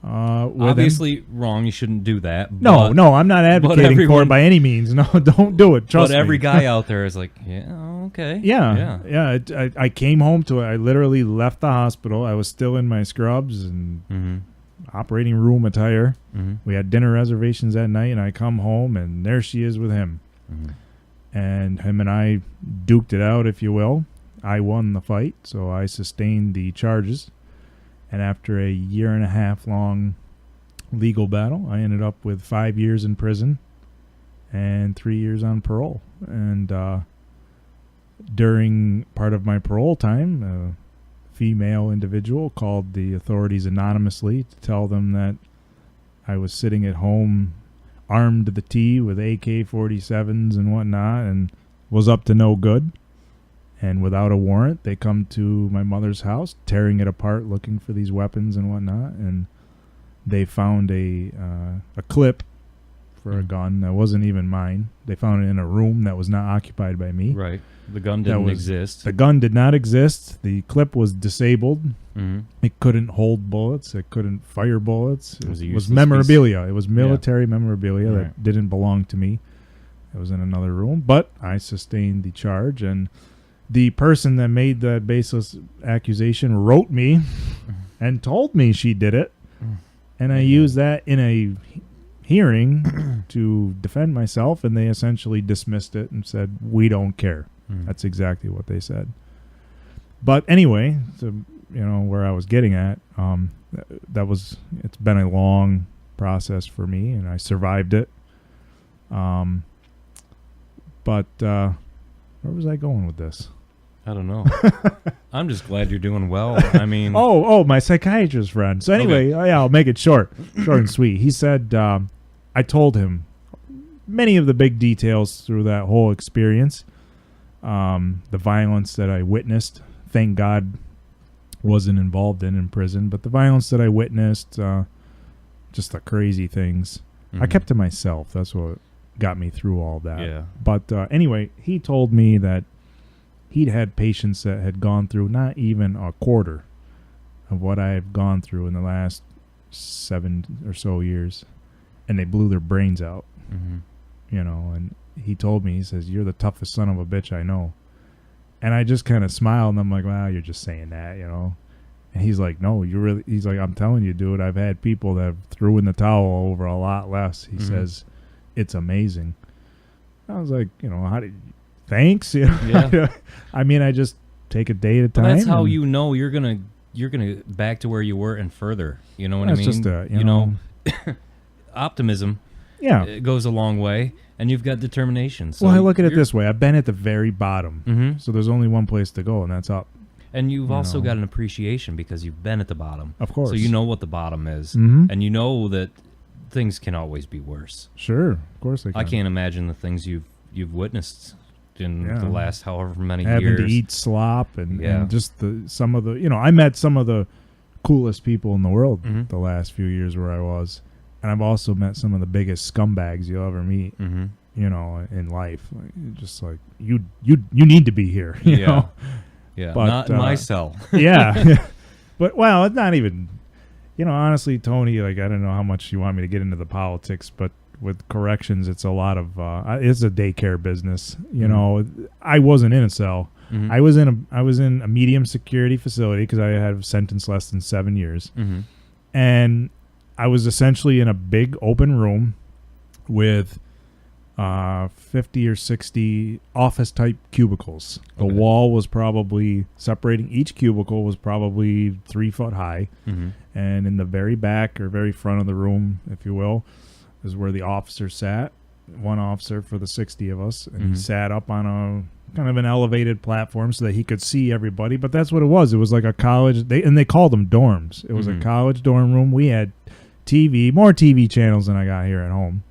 B: Obviously wrong. You shouldn't do that.
C: No, I'm not advocating for it by any means. No, don't do it. Trust me.
B: But every guy out there is like, yeah, okay.
C: Yeah. I came home to it. I literally left the hospital. I was still in my scrubs and operating room attire. We had dinner reservations that night, and I come home, and there she is with him. And him and I duked it out, if you will. I won the fight, so I sustained the charges. And after a 1.5 year long legal battle. I ended up with 5 years in prison and 3 years on parole. And during part of my parole time, a female individual called the authorities anonymously to tell them that I was sitting at home armed to the T with AK-47s and whatnot and was up to no good. And without a warrant, they come to my mother's house, tearing it apart, looking for these weapons and whatnot. And they found a clip for a gun that wasn't even mine. They found it in a room that was not occupied by me.
B: Right. The gun didn't exist.
C: The gun did not exist. The clip was disabled.
B: Mm-hmm.
C: It couldn't hold bullets. It couldn't fire bullets.
B: It
C: was memorabilia. It was military memorabilia that didn't belong to me. It was in another room. But I sustained the charge, and the person that made that baseless accusation wrote me and told me she did it. And I used that in a hearing to defend myself, and they essentially dismissed it and said, "We don't care." That's exactly what they said. But anyway, so, where I was getting at, it's been a long process for me, and I survived it. But where was I going with this?
B: I don't know. I'm just glad you're doing well. I mean,
C: my psychiatrist friend. So anyway, I'll make it short and sweet. He said, I told him many of the big details through that whole experience. The violence that I witnessed, thank God wasn't involved in prison, but the violence that I witnessed, just the crazy things. I kept to myself. That's what got me through all that.
B: Yeah.
C: But anyway, he told me that he'd had patients that had gone through not even a quarter of what I had gone through in the last 7 or so years, and they blew their brains out. And he told me, he says, "You're the toughest son of a bitch I know." And I just kind of smiled, and I'm like, "Well, you're just saying that, And he's like, "No, you really," he's like, "I'm telling you, dude, I've had people that have threw in the towel over a lot less." He says, "It's amazing." I was like, thanks.
B: Yeah.
C: I mean, I just take a day at a time.
B: Well, that's how you're gonna back to where you were and further. You know what I mean?
C: Just
B: optimism.
C: Yeah,
B: it goes a long way, and you've got determination. So
C: I look at it this way: I've been at the very bottom, so there's only one place to go, and that's up.
B: And you've also got an appreciation because you've been at the bottom,
C: of course.
B: So you know what the bottom is, and you know that things can always be worse.
C: Sure, of course they can.
B: I can't imagine the things you've witnessed in the last however many
C: having
B: years.
C: To eat slop and just some of the I met some of the coolest people in the world the last few years where I was. And I've also met some of the biggest scumbags you'll ever meet, in life. Just like you need to be here, you know.
B: Yeah,
C: but,
B: not in my cell.
C: Yeah, but it's not even. Honestly, Tony, I don't know how much you want me to get into the politics, but with corrections, it's a lot of it's a daycare business. I wasn't in a cell. I was in a medium security facility because I had sentenced less than 7 years, and I was essentially in a big open room with 50 or 60 office-type cubicles. The wall was probably separating each cubicle was probably 3 foot high, and in the very back or very front of the room, if you will, is where the officer sat. One officer for the 60 of us, and he sat up on a kind of an elevated platform so that he could see everybody. But that's what it was. It was like a college. They called them dorms. It was a college dorm room. We had more TV channels than I got here at home.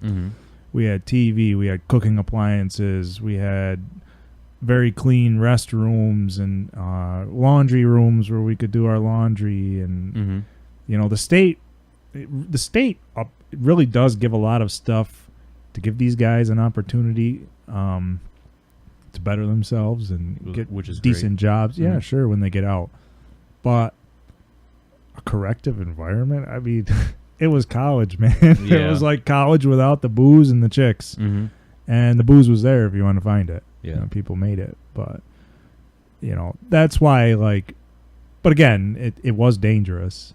C: We had TV, we had cooking appliances, we had very clean restrooms and laundry rooms where we could do our laundry. And the state really does give a lot of stuff to give these guys an opportunity to better themselves and get decent jobs. Yeah, sure, when they get out. But a corrective environment, I mean... It was college, man. It was like college without the booze and the chicks. And the booze was there if you want to find it.
B: Yeah.
C: People made it. But, that's why, but again, it was dangerous.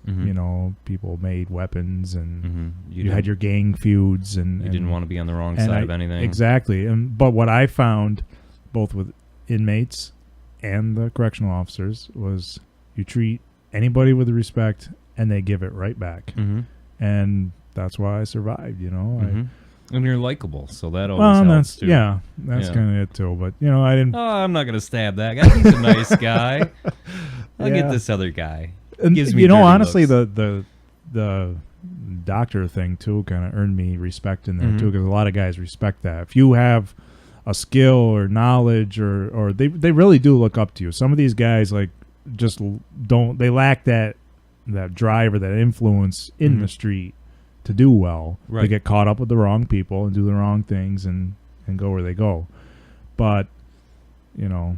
C: People made weapons and you had your gang feuds. And
B: you didn't want to be on the wrong side of anything.
C: Exactly. But what I found, both with inmates and the correctional officers, was you treat anybody with respect and they give it right back. And that's why I survived.
B: And you're likable, so that always helps too.
C: That's kind of it too. But I didn't.
B: Oh, I'm not gonna stab that guy. He's a nice guy. I'll get this other guy.
C: And
B: gives me
C: honestly,
B: looks.
C: the doctor thing too kind of earned me respect in there too, because a lot of guys respect that. If you have a skill or knowledge, or they really do look up to you. Some of these guys just don't. They lack that drive or that influence in the street to do well. Right. They get caught up with the wrong people and do the wrong things and go where they go. But well,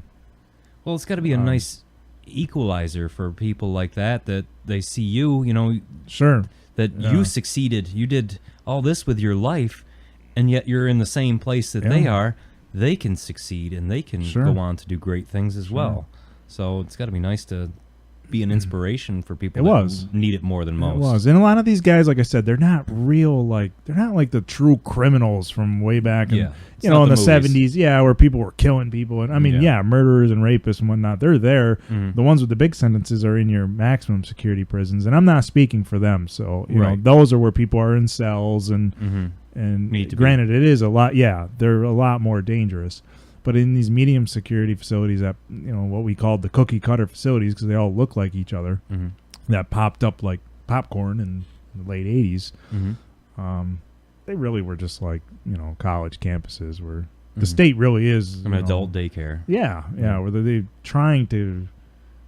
B: it's got to be a nice equalizer for people like that they see you.
C: Sure.
B: That you succeeded. You did all this with your life, and yet you're in the same place that they are. They can succeed, and they can go on to do great things as well. So it's got to be nice to be an inspiration for people that need it more than most. It was.
C: And a lot of these guys, like I said, they're not real, they're not like the true criminals from way back in, in the 70s, where people were killing people. And I mean, murderers and rapists and whatnot, they're there. The ones with the big sentences are in your maximum security prisons. And I'm not speaking for them. So, those are where people are in cells and granted, it is a lot. Yeah, they're a lot more dangerous. But in these medium security facilities that, what we called the cookie cutter facilities, because they all look like each other, that popped up like popcorn in the late 80s, they really were just like, college campuses where the state really is.
B: An adult daycare.
C: Yeah, where they're trying to,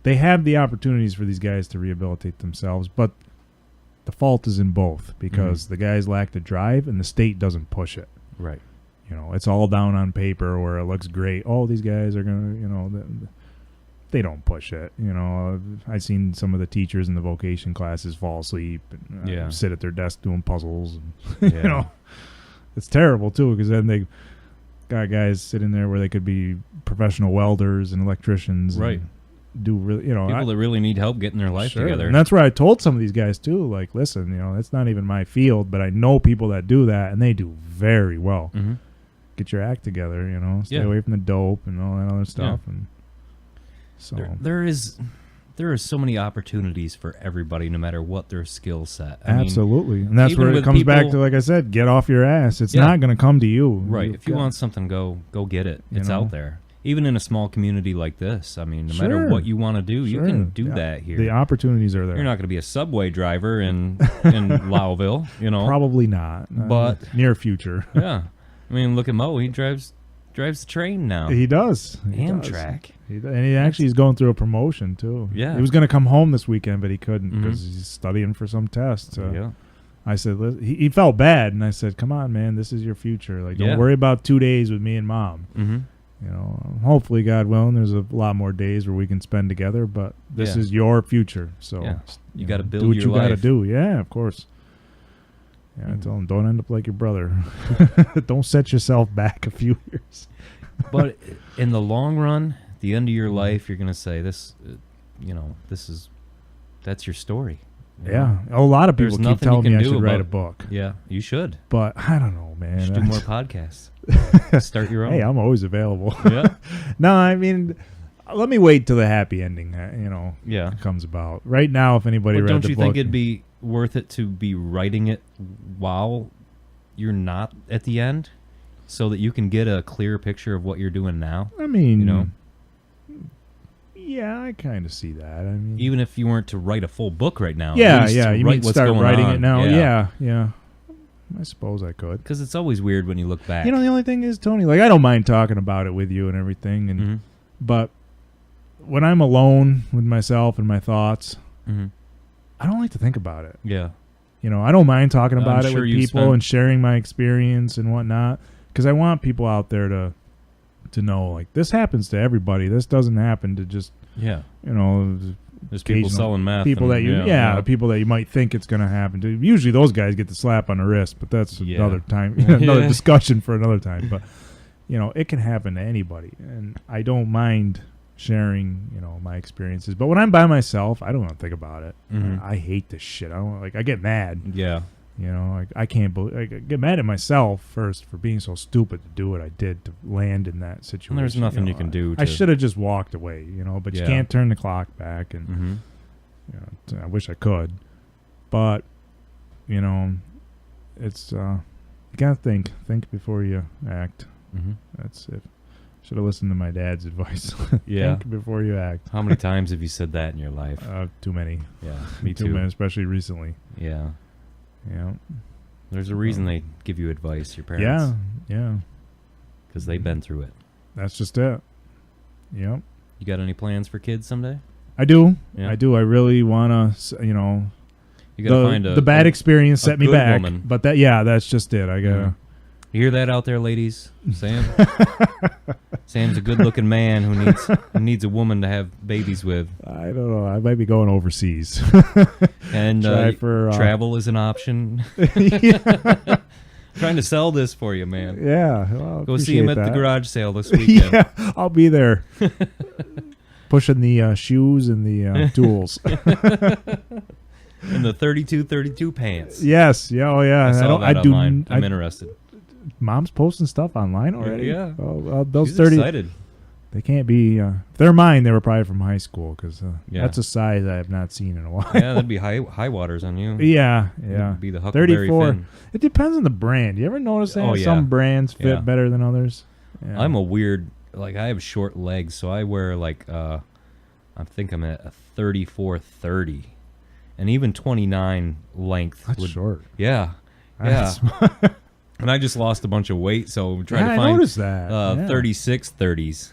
C: they have the opportunities for these guys to rehabilitate themselves, but the fault is in both because the guys lack the drive and the state doesn't push it.
B: Right.
C: It's all down on paper where it looks great. Oh, these guys are going to, they don't push it. I've seen some of the teachers in the vocation classes fall asleep and sit at their desk doing puzzles. And, it's terrible, too, because then they got guys sitting there where they could be professional welders and electricians.
B: Right.
C: And do really,
B: people that really need help getting their life together.
C: And that's where I told some of these guys, too, listen, that's not even my field, but I know people that do that, and they do very well. Get your act together, stay away from the dope and all that other stuff. And so there are so many opportunities for everybody, no matter what their skill set. Absolutely. And that's where it comes back to, like I said, get off your ass. It's not going to come to you.
B: Right. If you want something, go get it. It's out there. Even in a small community like this, no matter what you want to do, you can do that here.
C: The opportunities are there.
B: You're not going to be a subway driver in Lowville,
C: Probably not.
B: But
C: near future.
B: Yeah. Look at Mo. He drives the train now.
C: He does.
B: Amtrak.
C: And he actually is going through a promotion, too.
B: Yeah.
C: He was going to come home this weekend, but he couldn't because he's studying for some test. I said, he felt bad, and I said, come on, man, this is your future. Don't worry about 2 days with me and Mom. Hopefully, God willing, there's a lot more days where we can spend together, but this is your future. So
B: you got to build
C: do what
B: your
C: you
B: life.
C: got to do. Yeah, of course. Yeah, I tell him, don't end up like your brother. Don't set yourself back a few years.
B: But in the long run, at the end of your life, you're going to say this, that's your story.
C: Yeah. A lot of people keep telling me I should write a book.
B: Yeah, you should.
C: But I don't know, man.
B: You should do more podcasts. Start your own.
C: Hey, I'm always available.
B: Yeah.
C: No, let me wait till the happy ending, comes about. Right now, if anybody read the book.
B: Don't you think it'd be worth it to be writing it while you're not at the end so that you can get a clear picture of what you're doing now?
C: Yeah, I kind of see that.
B: Even if you weren't to write a full book right now.
C: You mean start writing it now? Yeah. I suppose I could.
B: Because it's always weird when you look back.
C: The only thing is, Tony, I don't mind talking about it with you and everything, but when I'm alone with myself and my thoughts, I don't like to think about it.
B: Yeah.
C: I don't mind talking about it with people and sharing my experience and whatnot, because I want people out there to know, this happens to everybody. This doesn't happen to just,
B: there's people selling meth.
C: People people that you might think it's going to happen to. Usually those guys get the slap on the wrist, but that's another time, another discussion for another time. But, it can happen to anybody, and I don't mind sharing, my experiences. But when I'm by myself, I don't want to think about it. I hate this shit. I get mad.
B: Yeah.
C: I can't believe. I get mad at myself first for being so stupid to do what I did to land in that situation.
B: And there's nothing you can do.
C: I should have just walked away, but you can't turn the clock back. And I wish I could, but it's you gotta think before you act.
B: Mm-hmm.
C: That's it. Should have listened to my dad's advice.
B: Yeah.
C: Think before you act.
B: How many times have you said that in your life?
C: Too many.
B: Yeah, me
C: Too
B: too.
C: many, especially recently.
B: Yeah.
C: Yeah.
B: There's a reason they give you advice, your parents.
C: Yeah.
B: Because they've been through it.
C: That's just it. Yep.
B: You got any plans for kids someday?
C: I do.
B: Yeah.
C: I do. I really want to,
B: You gotta find
C: the bad experience set me
B: good
C: back.
B: woman.
C: But that's just it. I gotta.
B: Yeah. You hear that out there, ladies? Sam's a good-looking man who needs a woman to have babies with.
C: I don't know. I might be going overseas.
B: And travel is an option. Trying to sell this for you, man.
C: Yeah. Well,
B: Go see him at the garage sale this weekend.
C: Yeah, I'll be there. Pushing the shoes and the tools.
B: And the 32 pants.
C: Yes. Yeah. Oh, yeah.
B: I saw that online. I'm
C: I,
B: interested.
C: Mom's posting stuff online already.
B: Yeah.
C: Oh, those
B: She's
C: 30.
B: excited.
C: They can't be. If they're mine, they were probably from high school because
B: Yeah.
C: that's a size I have not seen in a while.
B: Yeah, that'd be high waters on you.
C: Yeah.
B: It'd be the Huckleberry
C: 34.
B: Finn.
C: It depends on the brand. You ever notice that
B: Oh, yeah.
C: some brands fit
B: Yeah.
C: better than others? Yeah.
B: I'm a weird, like I have short legs, so I wear like I think I'm at a 34-30, and even 29 length.
C: That's short.
B: Yeah,
C: That's-
B: And I just lost a bunch of weight, so I'm trying
C: Yeah,
B: to
C: I
B: find
C: noticed that. Yeah.
B: 36 30s.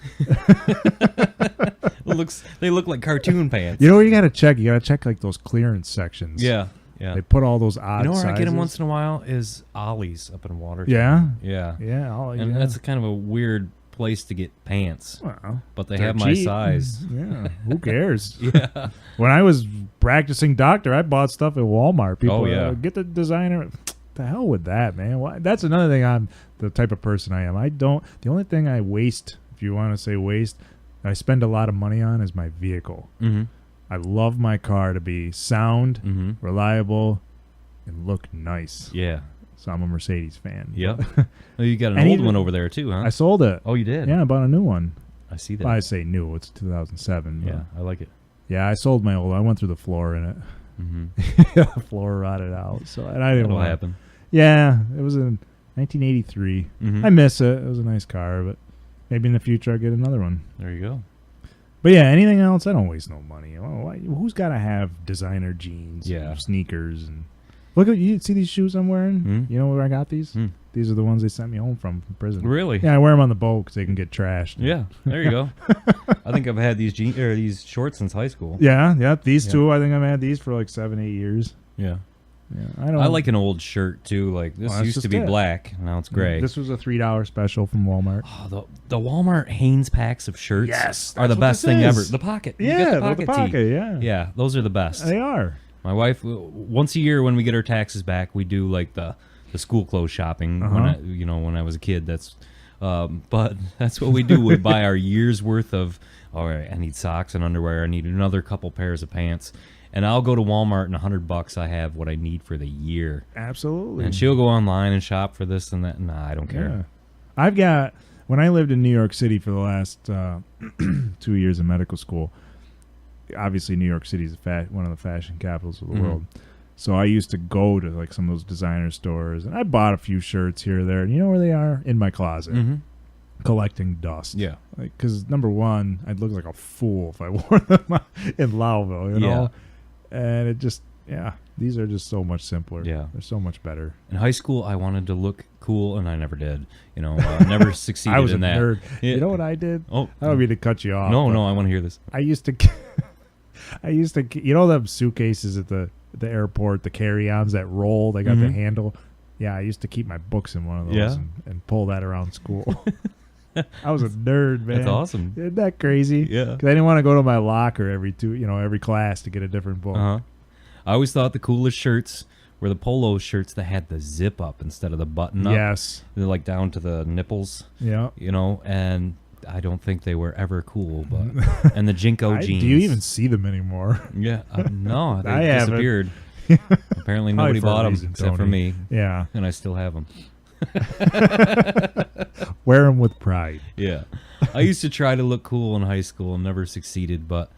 B: They look like cartoon pants.
C: You know what you got to check? You got to check like those clearance sections.
B: Yeah.
C: They put all those odd
B: You know where
C: sizes.
B: I get them once in a while is Ollie's up in Watertown.
C: Yeah?
B: Yeah.
C: Yeah.
B: And that's kind of a weird place to get pants.
C: Well,
B: But they
C: they're
B: have my
C: cheap.
B: size.
C: Yeah. Who cares?
B: Yeah.
C: When I was practicing doctor, I bought stuff at Walmart. People,
B: Oh, yeah.
C: Get the designer. The hell with that, man. Why? That's another thing. I'm the type of person I am. The only thing I waste, if you want to say waste, I spend a lot of money on is my vehicle.
B: Mm-hmm.
C: I love my car to be sound,
B: Mm-hmm.
C: reliable, and look nice.
B: Yeah.
C: So I'm a Mercedes fan.
B: Yep. Oh, you got an
C: And
B: old
C: even-
B: one over there too, huh?
C: I sold it.
B: Oh, you did?
C: Yeah, I bought a new one.
B: I see that.
C: Well, I say new. It's 2007.
B: Yeah, I like it.
C: Yeah, I sold my old. I went through the floor in it.
B: Mm-hmm.
C: The floor rotted out. So and I didn't
B: That'll
C: want.
B: happen.
C: Yeah, it was in 1983.
B: Mm-hmm.
C: I miss it. It was a nice car, but maybe in the future I'll get another one.
B: There you go.
C: But yeah, anything else, I don't waste no money. Who's got to have designer jeans,
B: Yeah.
C: and sneakers, and look at you. See these shoes I'm wearing?
B: Mm.
C: You know where I got these?
B: Mm.
C: These are the ones they sent me home from prison.
B: Really?
C: Yeah, I wear them on the boat because they can get trashed.
B: Yeah. There you go. I think I've had these shorts since high school.
C: Yeah. These
B: Yeah.
C: two, I think I've had these for like 7-8 years.
B: Yeah.
C: Yeah,
B: I like an old shirt too. Like this
C: that's
B: used to
C: just
B: be
C: it.
B: black, now it's gray.
C: This was a $3 special from Walmart.
B: Oh, the Walmart Hanes packs of shirts
C: Yes,
B: are the
C: that's what
B: best
C: this
B: thing ever.
C: is.
B: The pocket. You
C: Yeah,
B: get the pocket tee.
C: yeah.
B: Yeah, those are the best.
C: They are.
B: My wife, once a year when we get our taxes back, we do like the school clothes shopping.
C: Uh-huh.
B: When I was a kid, but that's what we do. We buy our year's worth of. All right, I need socks and underwear. I need another couple pairs of pants, and I'll go to Walmart and $100. I have what I need for the year.
C: Absolutely.
B: And she'll go online and shop for this and that. Nah, I don't care.
C: Yeah. I've got, when I lived in New York City for the last 2 years in medical school, obviously New York City is one of the fashion capitals of the
B: Mhm.
C: world. So I used to go to like some of those designer stores, and I bought a few shirts here or there. And you know where they are? In my closet,
B: Mm-hmm.
C: collecting dust.
B: Yeah.
C: Because number one, I'd look like a fool if I wore them in Lowville, you know? And it just, these are just so much simpler.
B: Yeah.
C: They're so much better.
B: In high school, I wanted to look cool, and I never did. Never succeeded
C: I was
B: in
C: a
B: that.
C: nerd.
B: Yeah.
C: You know what I did?
B: Oh,
C: I don't mean to cut you off.
B: no,
C: but
B: I want to hear this.
C: I used to, you know, them suitcases at the airport, the carry-ons that roll, they got the
B: Mhm.
C: handle. Yeah, I used to keep my books in one of those
B: Yeah.
C: and pull that around school. I was a nerd, man.
B: That's awesome.
C: Isn't that crazy?
B: Yeah.
C: Because I didn't want to go to my locker every class to get a different book.
B: Uh-huh. I always thought the coolest shirts were the polo shirts that had the zip up instead of the button up.
C: Yes.
B: They're like down to the nipples,
C: Yeah.
B: and I don't think they were ever cool. But and the Jinko jeans.
C: Do you even see them anymore?
B: Yeah. No, they
C: I haven't.
B: disappeared. Apparently nobody
C: Probably for a
B: bought them
C: reason,
B: except for
C: Tony.
B: me,
C: Yeah.
B: and I still have them.
C: Wear them with pride.
B: Yeah. I used to try to look cool in high school and never succeeded, but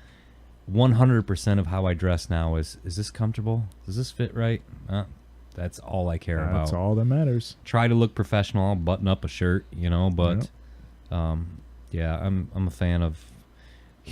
B: 100% of how I dress now is this comfortable? Does this fit right? That's all I care about.
C: That's all that matters.
B: Try to look professional. I'll button up a shirt, but yeah, I'm a fan of.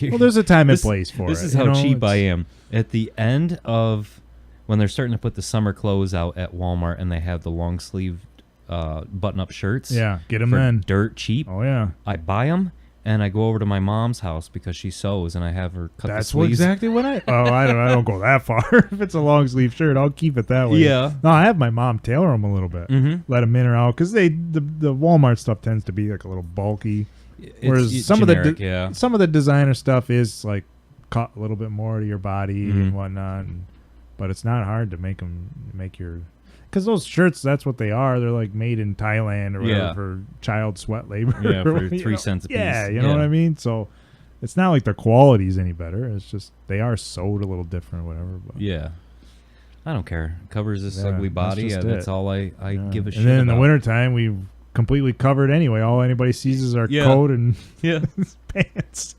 C: Well, there's a time and place for it.
B: This is how cheap I am. At the end of when they're starting to put the summer clothes out at Walmart and they have the long sleeve button-up shirts.
C: Yeah, get them
B: for
C: then.
B: Dirt cheap.
C: Oh, yeah.
B: I buy them, and I go over to my mom's house because she sews, and I have her cut the sleeves.
C: That's exactly what I... Oh, I don't go that far. If it's a long sleeve shirt, I'll keep it that way.
B: Yeah.
C: No, I have my mom tailor them a little bit.
B: Mm-hmm.
C: Let them in or out, because the Walmart stuff tends to be like a little bulky. Whereas some
B: generic,
C: some of the designer stuff is like cut a little bit more to your body and whatnot, but it's not hard to make your, because those shirts, that's what they are. They're like made in Thailand or whatever for child sweat labor.
B: Yeah, for 3 cents a piece.
C: Yeah, you know what I mean. So it's not like their quality's any better. It's just they are sewed a little different, or whatever. But.
B: Yeah. I don't care. Covers this ugly body. That's all I give a shit
C: about. And then in the wintertime, we completely covered anyway. All anybody sees is our coat and pants.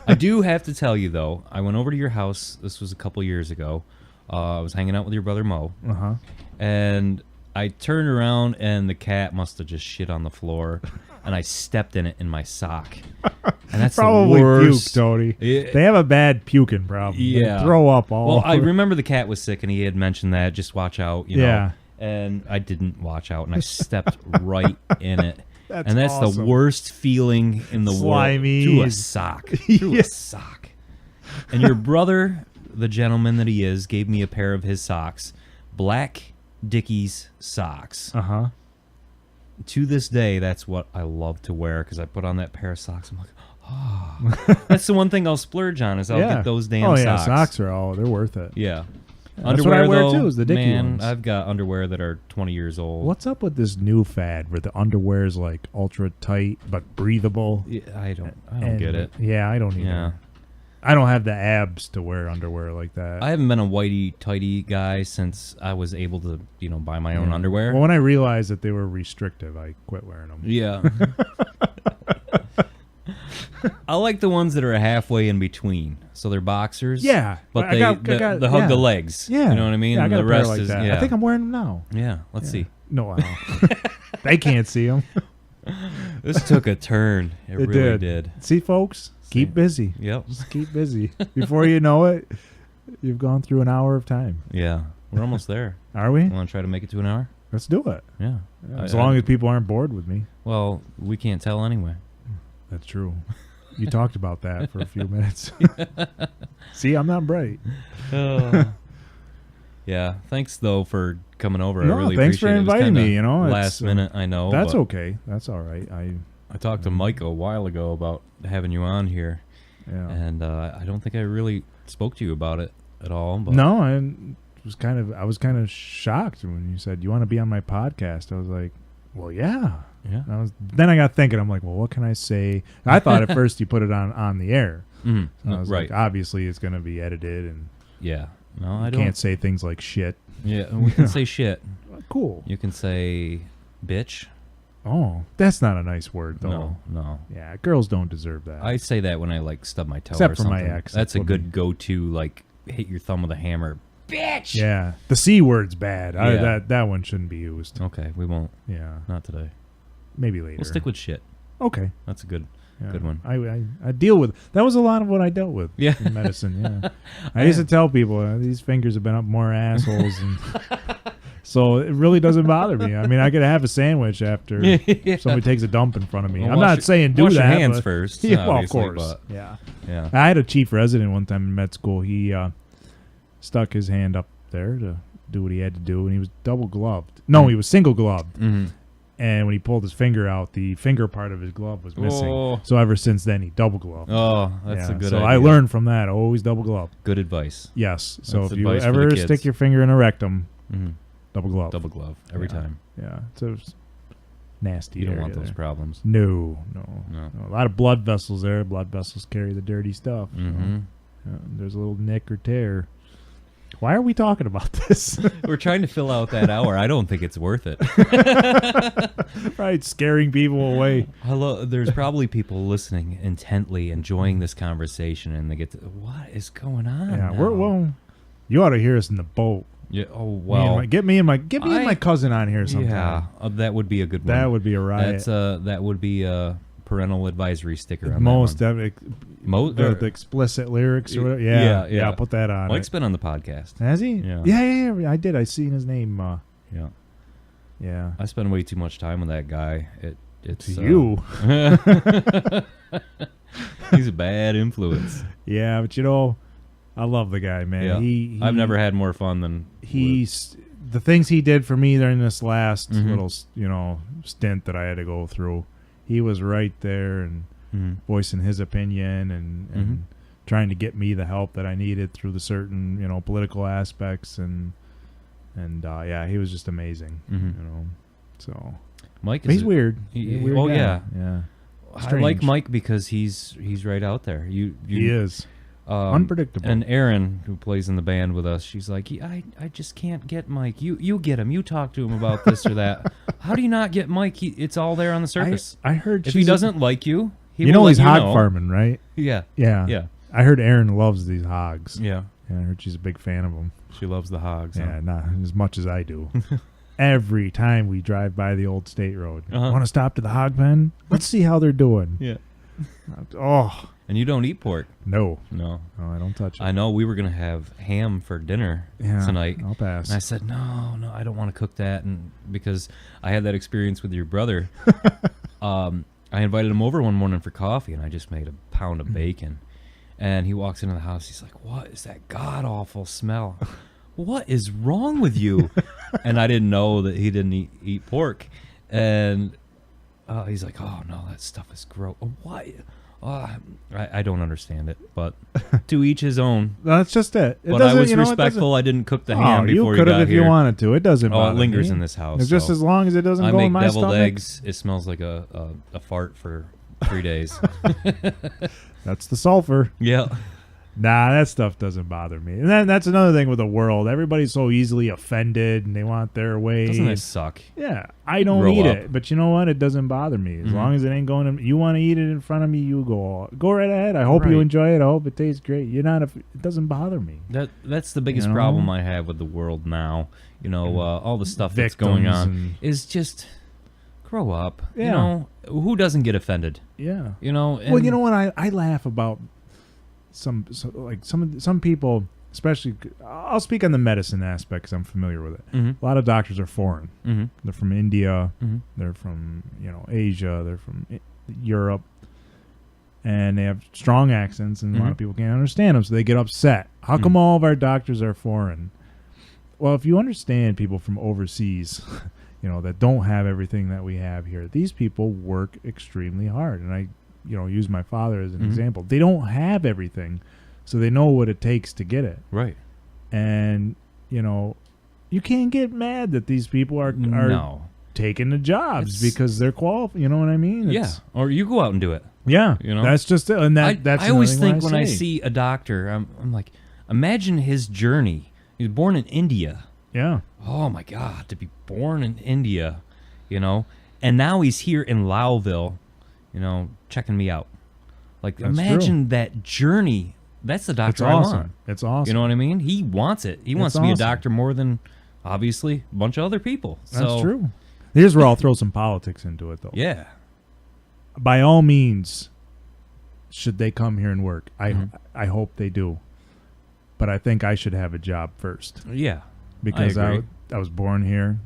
B: I do have to tell you, though, I went over to your house. This was a couple years ago. I was hanging out with your brother Mo. And I turned around, and the cat must have just shit on the floor. And I stepped in it in my sock. And that's
C: probably
B: the worst.
C: Puke, Tony. They have a bad puking problem.
B: Yeah.
C: They throw up all over.
B: I remember the cat was sick, and he had mentioned that. Just watch out, you know. And I didn't watch out, and I stepped right in it. That's awesome. The worst feeling in the world. Through a sock. Through a sock. And your brother, the gentleman that he is, gave me a pair of his socks. Black Dickies socks. To this day, that's what I love to wear, because I put on that pair of socks. I'm like, oh. That's the one thing I'll splurge on, is I'll get those damn socks.
C: Socks are they're worth it.
B: Yeah.
C: That's what I wear too, is the Dickie ones.
B: I've got underwear that are 20 years old.
C: What's up with this new fad where the underwear is like ultra tight but breathable?
B: Yeah, I don't get it.
C: Yeah, I don't either. Yeah. I don't have the abs to wear underwear like that.
B: I haven't been a whitey tighty guy since I was able to, buy my own underwear.
C: Well, when I realized that they were restrictive, I quit wearing them.
B: Yeah. I like the ones that are halfway in between. So they're boxers.
C: Yeah.
B: But they hug the legs.
C: Yeah.
B: You know what I mean?
C: Yeah, I got
B: the
C: a pair
B: rest
C: like
B: is
C: that. I think I'm wearing them now.
B: Yeah. Let's see.
C: No, they can't see them.
B: This took a turn. It really did.
C: See, folks? Keep busy.
B: Yep.
C: Just keep busy. Before you know it, you've gone through an hour of time.
B: Yeah. We're almost there.
C: Are we?
B: Want to try to make it to an hour?
C: Let's do it.
B: Yeah.
C: As long as people aren't bored with me.
B: Well, we can't tell anyway.
C: That's true. You talked about that for a few minutes. See, I'm not bright.
B: Yeah. Thanks, though, for coming over.
C: No,
B: I really
C: thanks
B: appreciate
C: for inviting me.
B: Last minute, I know.
C: That's okay. That's all right.
B: I talked to Mike a while ago about having you on here.
C: Yeah.
B: And I don't think I really spoke to you about it at all. But
C: no, I was kind of shocked when you said, you want to be on my podcast? I was like, well, yeah.
B: Yeah.
C: Then I got thinking, I'm like, well, what can I say? I thought at first you put it on the air.
B: Mm-hmm.
C: So I was like, obviously it's going to be edited, and
B: no, I
C: can't say things like shit.
B: Yeah, we can say shit.
C: Cool.
B: You can say bitch.
C: Oh, that's not a nice word, though.
B: No.
C: Yeah, girls don't deserve that.
B: I say that when I stub my toe.
C: Except
B: or
C: for
B: something.
C: my ex.
B: That's a good go-to. Hit your thumb with a hammer. Bitch.
C: Yeah, the C word's bad. That one shouldn't be used.
B: Okay, we won't.
C: Yeah,
B: not today.
C: Maybe later.
B: We'll stick with shit.
C: Okay,
B: that's a good one.
C: I deal with that. Was a lot of what I dealt with.
B: Yeah.
C: In medicine. Yeah, I used to tell people these fingers have been up more assholes, and so it really doesn't bother me. I mean, I could have a sandwich after somebody takes a dump in front of me. I'm not saying do
B: wash
C: that.
B: Your hands first.
C: Yeah, well, of course. Yeah. I had a chief resident one time in med school. He stuck his hand up there to do what he had to do, and he was double gloved. No, he was single gloved.
B: Mm-hmm.
C: And when he pulled his finger out, the finger part of his glove was missing. So ever since then, he double gloved.
B: Oh, that's a good idea.
C: So I learned from that. Always double glove.
B: Good advice.
C: Yes. So if you ever stick your finger in a rectum, double glove.
B: Double glove every time.
C: Yeah. So it's nasty.
B: You don't want those problems.
C: No. A lot of blood vessels there. Blood vessels carry the dirty stuff.
B: Mm-hmm.
C: So, there's a little nick or tear. Why are we talking about this?
B: We're trying to fill out that hour. I don't think it's worth it.
C: Right, scaring people away.
B: Hello, there's probably people listening intently, enjoying this conversation, and they get to, what is going on?
C: Yeah, well, you ought to hear us in the boat.
B: Yeah. Oh well.
C: Get me and my cousin on here sometime.
B: Yeah, that would be a good one.
C: That would be a riot.
B: That would be a parental advisory sticker on
C: most
B: that one.
C: the explicit lyrics or whatever. Yeah. I'll put that on.
B: Mike's been on the podcast.
C: Has he? Yeah. I did. I seen his name.
B: Yeah. I spend way too much time with that guy. It's
C: you.
B: He's a bad influence.
C: Yeah, but I love the guy, man.
B: Yeah. I've never had more fun than
C: the things he did for me during this last little stint that I had to go through. He was right there and voicing his opinion and trying to get me the help that I needed through the certain political aspects and he was just amazing. So
B: Mike,
C: he's weird. Weird guy.
B: Yeah.
C: Strange.
B: I like Mike because he's right out there. He
C: is. Unpredictable.
B: And Erin, who plays in the band with us, she's like, I just can't get Mike. You get him. You talk to him about this or that. How do you not get Mike? It's all there on the surface.
C: I heard
B: if he doesn't like you, he will
C: he's
B: let
C: hog farming, right?
B: Yeah.
C: I heard Erin loves these hogs.
B: Yeah.
C: I heard she's a big fan of them.
B: She loves the hogs.
C: Yeah, not as much as I do. Every time we drive by the old state road, want to stop to the hog pen? Let's see how they're doing.
B: Yeah.
C: Oh.
B: And you don't eat pork?
C: No,
B: I
C: don't touch it.
B: I know we were gonna have ham for dinner tonight.
C: I'll pass.
B: And I said no, I don't want to cook that, and because I had that experience with your brother, I invited him over one morning for coffee, and I just made a pound of bacon, and he walks into the house. He's like, "What is that god awful smell? What is wrong with you?" And I didn't know that he didn't eat pork, and he's like, "Oh no, that stuff is gross." What? I don't understand it, but to each his own.
C: That's just it.
B: But I was respectful. I didn't cook the ham before
C: you could have if
B: here.
C: you wanted to. It doesn't bother
B: it lingers
C: me.
B: in this house.
C: It's just as long as it doesn't go in my stomach. I make deviled
B: eggs. It smells like a fart for 3 days.
C: That's the sulfur.
B: Yeah.
C: Nah, that stuff doesn't bother me. And then that's another thing with the world. Everybody's so easily offended and they want their way.
B: Doesn't that suck?
C: Yeah. I don't eat it. But you know what? It doesn't bother me. As long as it ain't going to... You want to eat it in front of me, you go right ahead. I hope you enjoy it. I hope it tastes great. It doesn't bother me.
B: That's the biggest problem I have with the world now. All the stuff that's going on is just... Grow up.
C: Yeah.
B: Who doesn't get offended?
C: Yeah.
B: And
C: well, you know what? I laugh about... Some people, especially, I'll speak on the medicine aspect because I'm familiar with it. A lot of doctors are foreign. They're from India. They're from Asia. They're from Europe, and they have strong accents, and a lot of people can't understand them, so they get upset. How come all of our doctors are foreign? Well, if you understand people from overseas, that don't have everything that we have here, these people work extremely hard, and I use my father as an example. They don't have everything, so they know what it takes to get it.
B: Right.
C: And, you can't get mad that these people are taking the jobs because they're qualified. You know what I mean?
B: Or you go out and do it.
C: Yeah. That's just it. And that's
B: I always think when I see a doctor, I'm like, imagine his journey. He was born in India.
C: Yeah.
B: Oh, my God, to be born in India, And now he's here in Lowville, checking me out. Like,
C: That's
B: imagine
C: true.
B: that journey. That's the doctor
C: It's
B: I
C: awesome.
B: want.
C: It's awesome.
B: You know what I mean? He wants it. He wants to be a doctor more than, obviously, a bunch of other people.
C: That's true. Here's where I'll throw some politics into it, though.
B: Yeah.
C: By all means, should they come here and work? I hope they do. But I think I should have a job first.
B: Yeah.
C: Because I was born here.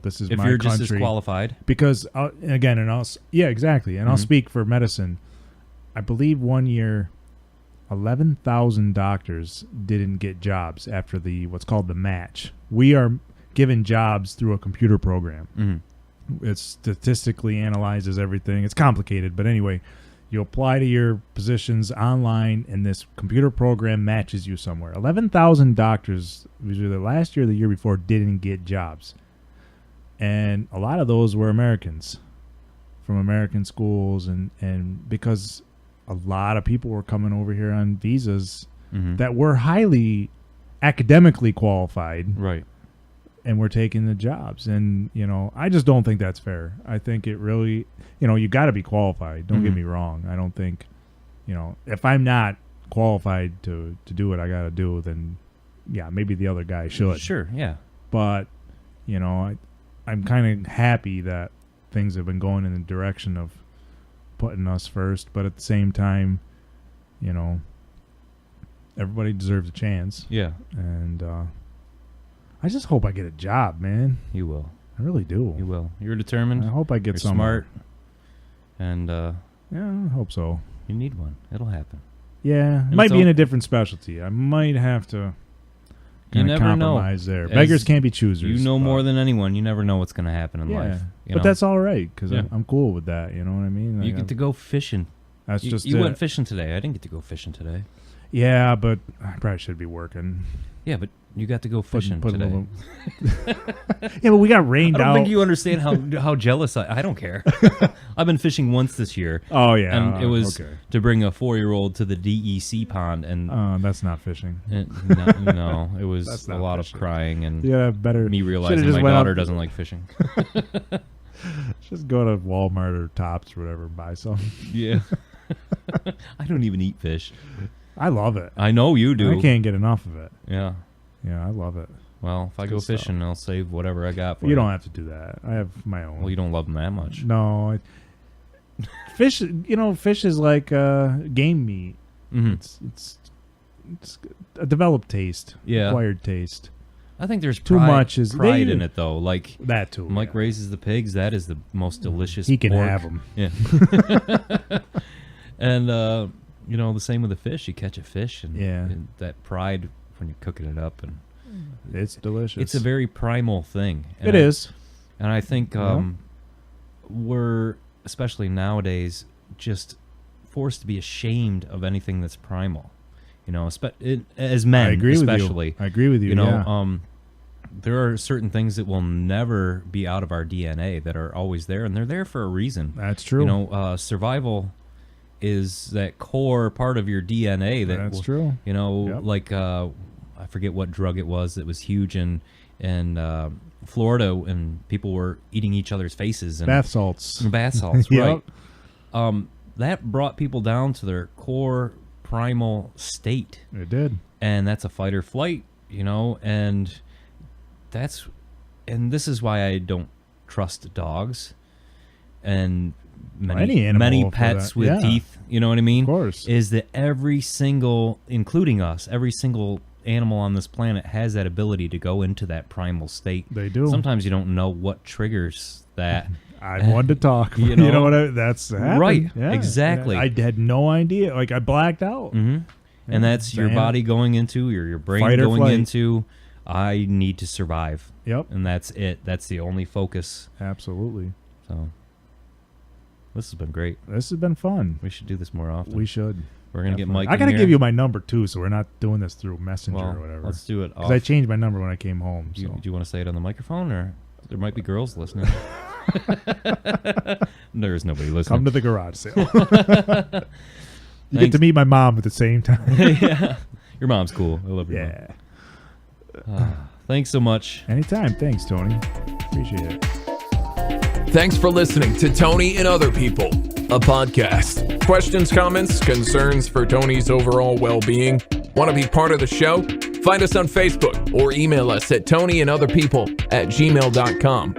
C: This is my country.
B: If you're just as qualified.
C: Because, exactly. And I'll speak for medicine. I believe one year, 11,000 doctors didn't get jobs after what's called the match. We are given jobs through a computer program. It statistically analyzes everything. It's complicated, but anyway, you apply to your positions online, and this computer program matches you somewhere. 11,000 doctors, either the last year or the year before, didn't get jobs. And a lot of those were Americans from American schools, and because a lot of people were coming over here on visas that were highly academically qualified.
B: Right.
C: And we're taking the jobs. And, I just don't think that's fair. I think it really, you got to be qualified. Don't get me wrong. I don't think, if I'm not qualified to do what I got to do, then yeah, maybe the other guy should.
B: Sure, yeah.
C: But, you know, I'm kind of happy that things have been going in the direction of putting us first. But at the same time, you know, everybody deserves a chance.
B: Yeah.
C: And I just hope I get a job, man.
B: You will.
C: I really do.
B: You will. You're determined.
C: I hope I get
B: You're
C: somewhere.
B: smart. And
C: yeah, I hope so.
B: you need one. It'll happen.
C: Yeah, it might be in a different specialty. I might have to
B: You never
C: compromise
B: know.
C: there. Beggars can't be choosers.
B: You know more than anyone. You never know what's going to happen in
C: yeah.
B: life.
C: But that's all right because
B: Yeah.
C: I'm cool with that. You know what I mean?
B: You get to go fishing.
C: That's just
B: you
C: it.
B: went fishing today. I didn't get to go fishing today.
C: Yeah, but I probably should be working.
B: Yeah, but you got to go fishing
C: Put a
B: today.
C: little- yeah, but we got rained
B: I don't
C: out.
B: think you understand how jealous I don't care. I've been fishing once this year.
C: Oh yeah,
B: And it was
C: okay.
B: to bring a 4-year-old to the DEC pond, and
C: That's not fishing.
B: no, it was
C: That's
B: a
C: not
B: lot
C: fishing.
B: of crying and
C: Yeah, better.
B: me
C: should've
B: realizing
C: just
B: my
C: went
B: daughter
C: up-
B: doesn't like fishing.
C: Just go to Walmart or Tops or whatever and buy some.
B: Yeah, I don't even eat fish.
C: I love it.
B: I know you do.
C: I can't get enough of it.
B: Yeah.
C: Yeah, I love it.
B: Well, if I go
C: Good stuff.
B: fishing, I'll save whatever I got for
C: You don't have to do that. I have my own.
B: Well, you don't love them that much.
C: No, fish. You know, fish is like game meat.
B: Mhm.
C: It's a developed taste,
B: Yeah.
C: acquired taste.
B: I think there's
C: Too much is
B: pride in it though. Like
C: That too.
B: Mike
C: yeah.
B: raises the pigs. That is the most delicious.
C: He can
B: pork.
C: have them.
B: Yeah. And you know, the same with the fish. You catch a fish, and,
C: Yeah.
B: and that pride when you're cooking it up, and
C: It's delicious.
B: it's a very primal thing. And
C: It is.
B: and I think
C: Yeah.
B: we're especially nowadays just forced to be ashamed of anything that's primal. You know, as men,
C: I agree
B: especially.
C: with you. I agree with you.
B: You know,
C: yeah.
B: there are certain things that will never be out of our DNA that are always there, and they're there for a reason.
C: That's true.
B: You know, survival is that core part of your DNA.
C: That's true.
B: You know,
C: Yep.
B: like I forget what drug it was that was huge in Florida, and people were eating each other's faces. And
C: Bath salts.
B: Bath salts,
C: Yep.
B: right? That brought people down to their core primal state.
C: It did.
B: And that's a fight or flight, you know, and this is why I don't trust dogs and
C: Any animal
B: many
C: for
B: pets
C: that.
B: with
C: Yeah.
B: teeth, you know what I mean?
C: Of course.
B: Is that every single, including us, every single animal on this planet has that ability to go into that primal state.
C: They do.
B: Sometimes you don't know what triggers that.
C: I wanted to talk.
B: You
C: You
B: know?
C: know, what? That's happened.
B: Right,
C: Yeah.
B: exactly.
C: I had no idea. Like I blacked out.
B: hmm And that's
C: It's
B: your
C: an-
B: body going into, your brain
C: Fight or
B: going
C: flight.
B: into, I need to survive.
C: Yep.
B: And that's it. That's the only focus.
C: Absolutely.
B: So this has been great.
C: This has been fun.
B: We should do this more often.
C: We should.
B: We're going to get
C: Definitely.
B: Mike
C: I gotta
B: in
C: give
B: here.
C: you my number too, so we're not doing this through Messenger
B: Well,
C: or whatever.
B: let's do it off.
C: Because I changed my number when I came home.
B: Do
C: So
B: you want to say it on the microphone, or there might be girls listening? There's nobody listening.
C: come to the garage sale. You get to meet my mom at the same time.
B: Yeah. Your mom's cool. I love your
C: Yeah.
B: mom. Thanks so much.
C: Anytime. Thanks, Tony. Appreciate it.
A: Thanks for listening to Tony and Other People, a podcast. Questions, comments, concerns for Tony's overall well-being? Want to be part of the show? Find us on Facebook or email us at tonyandotherpeople@gmail.com.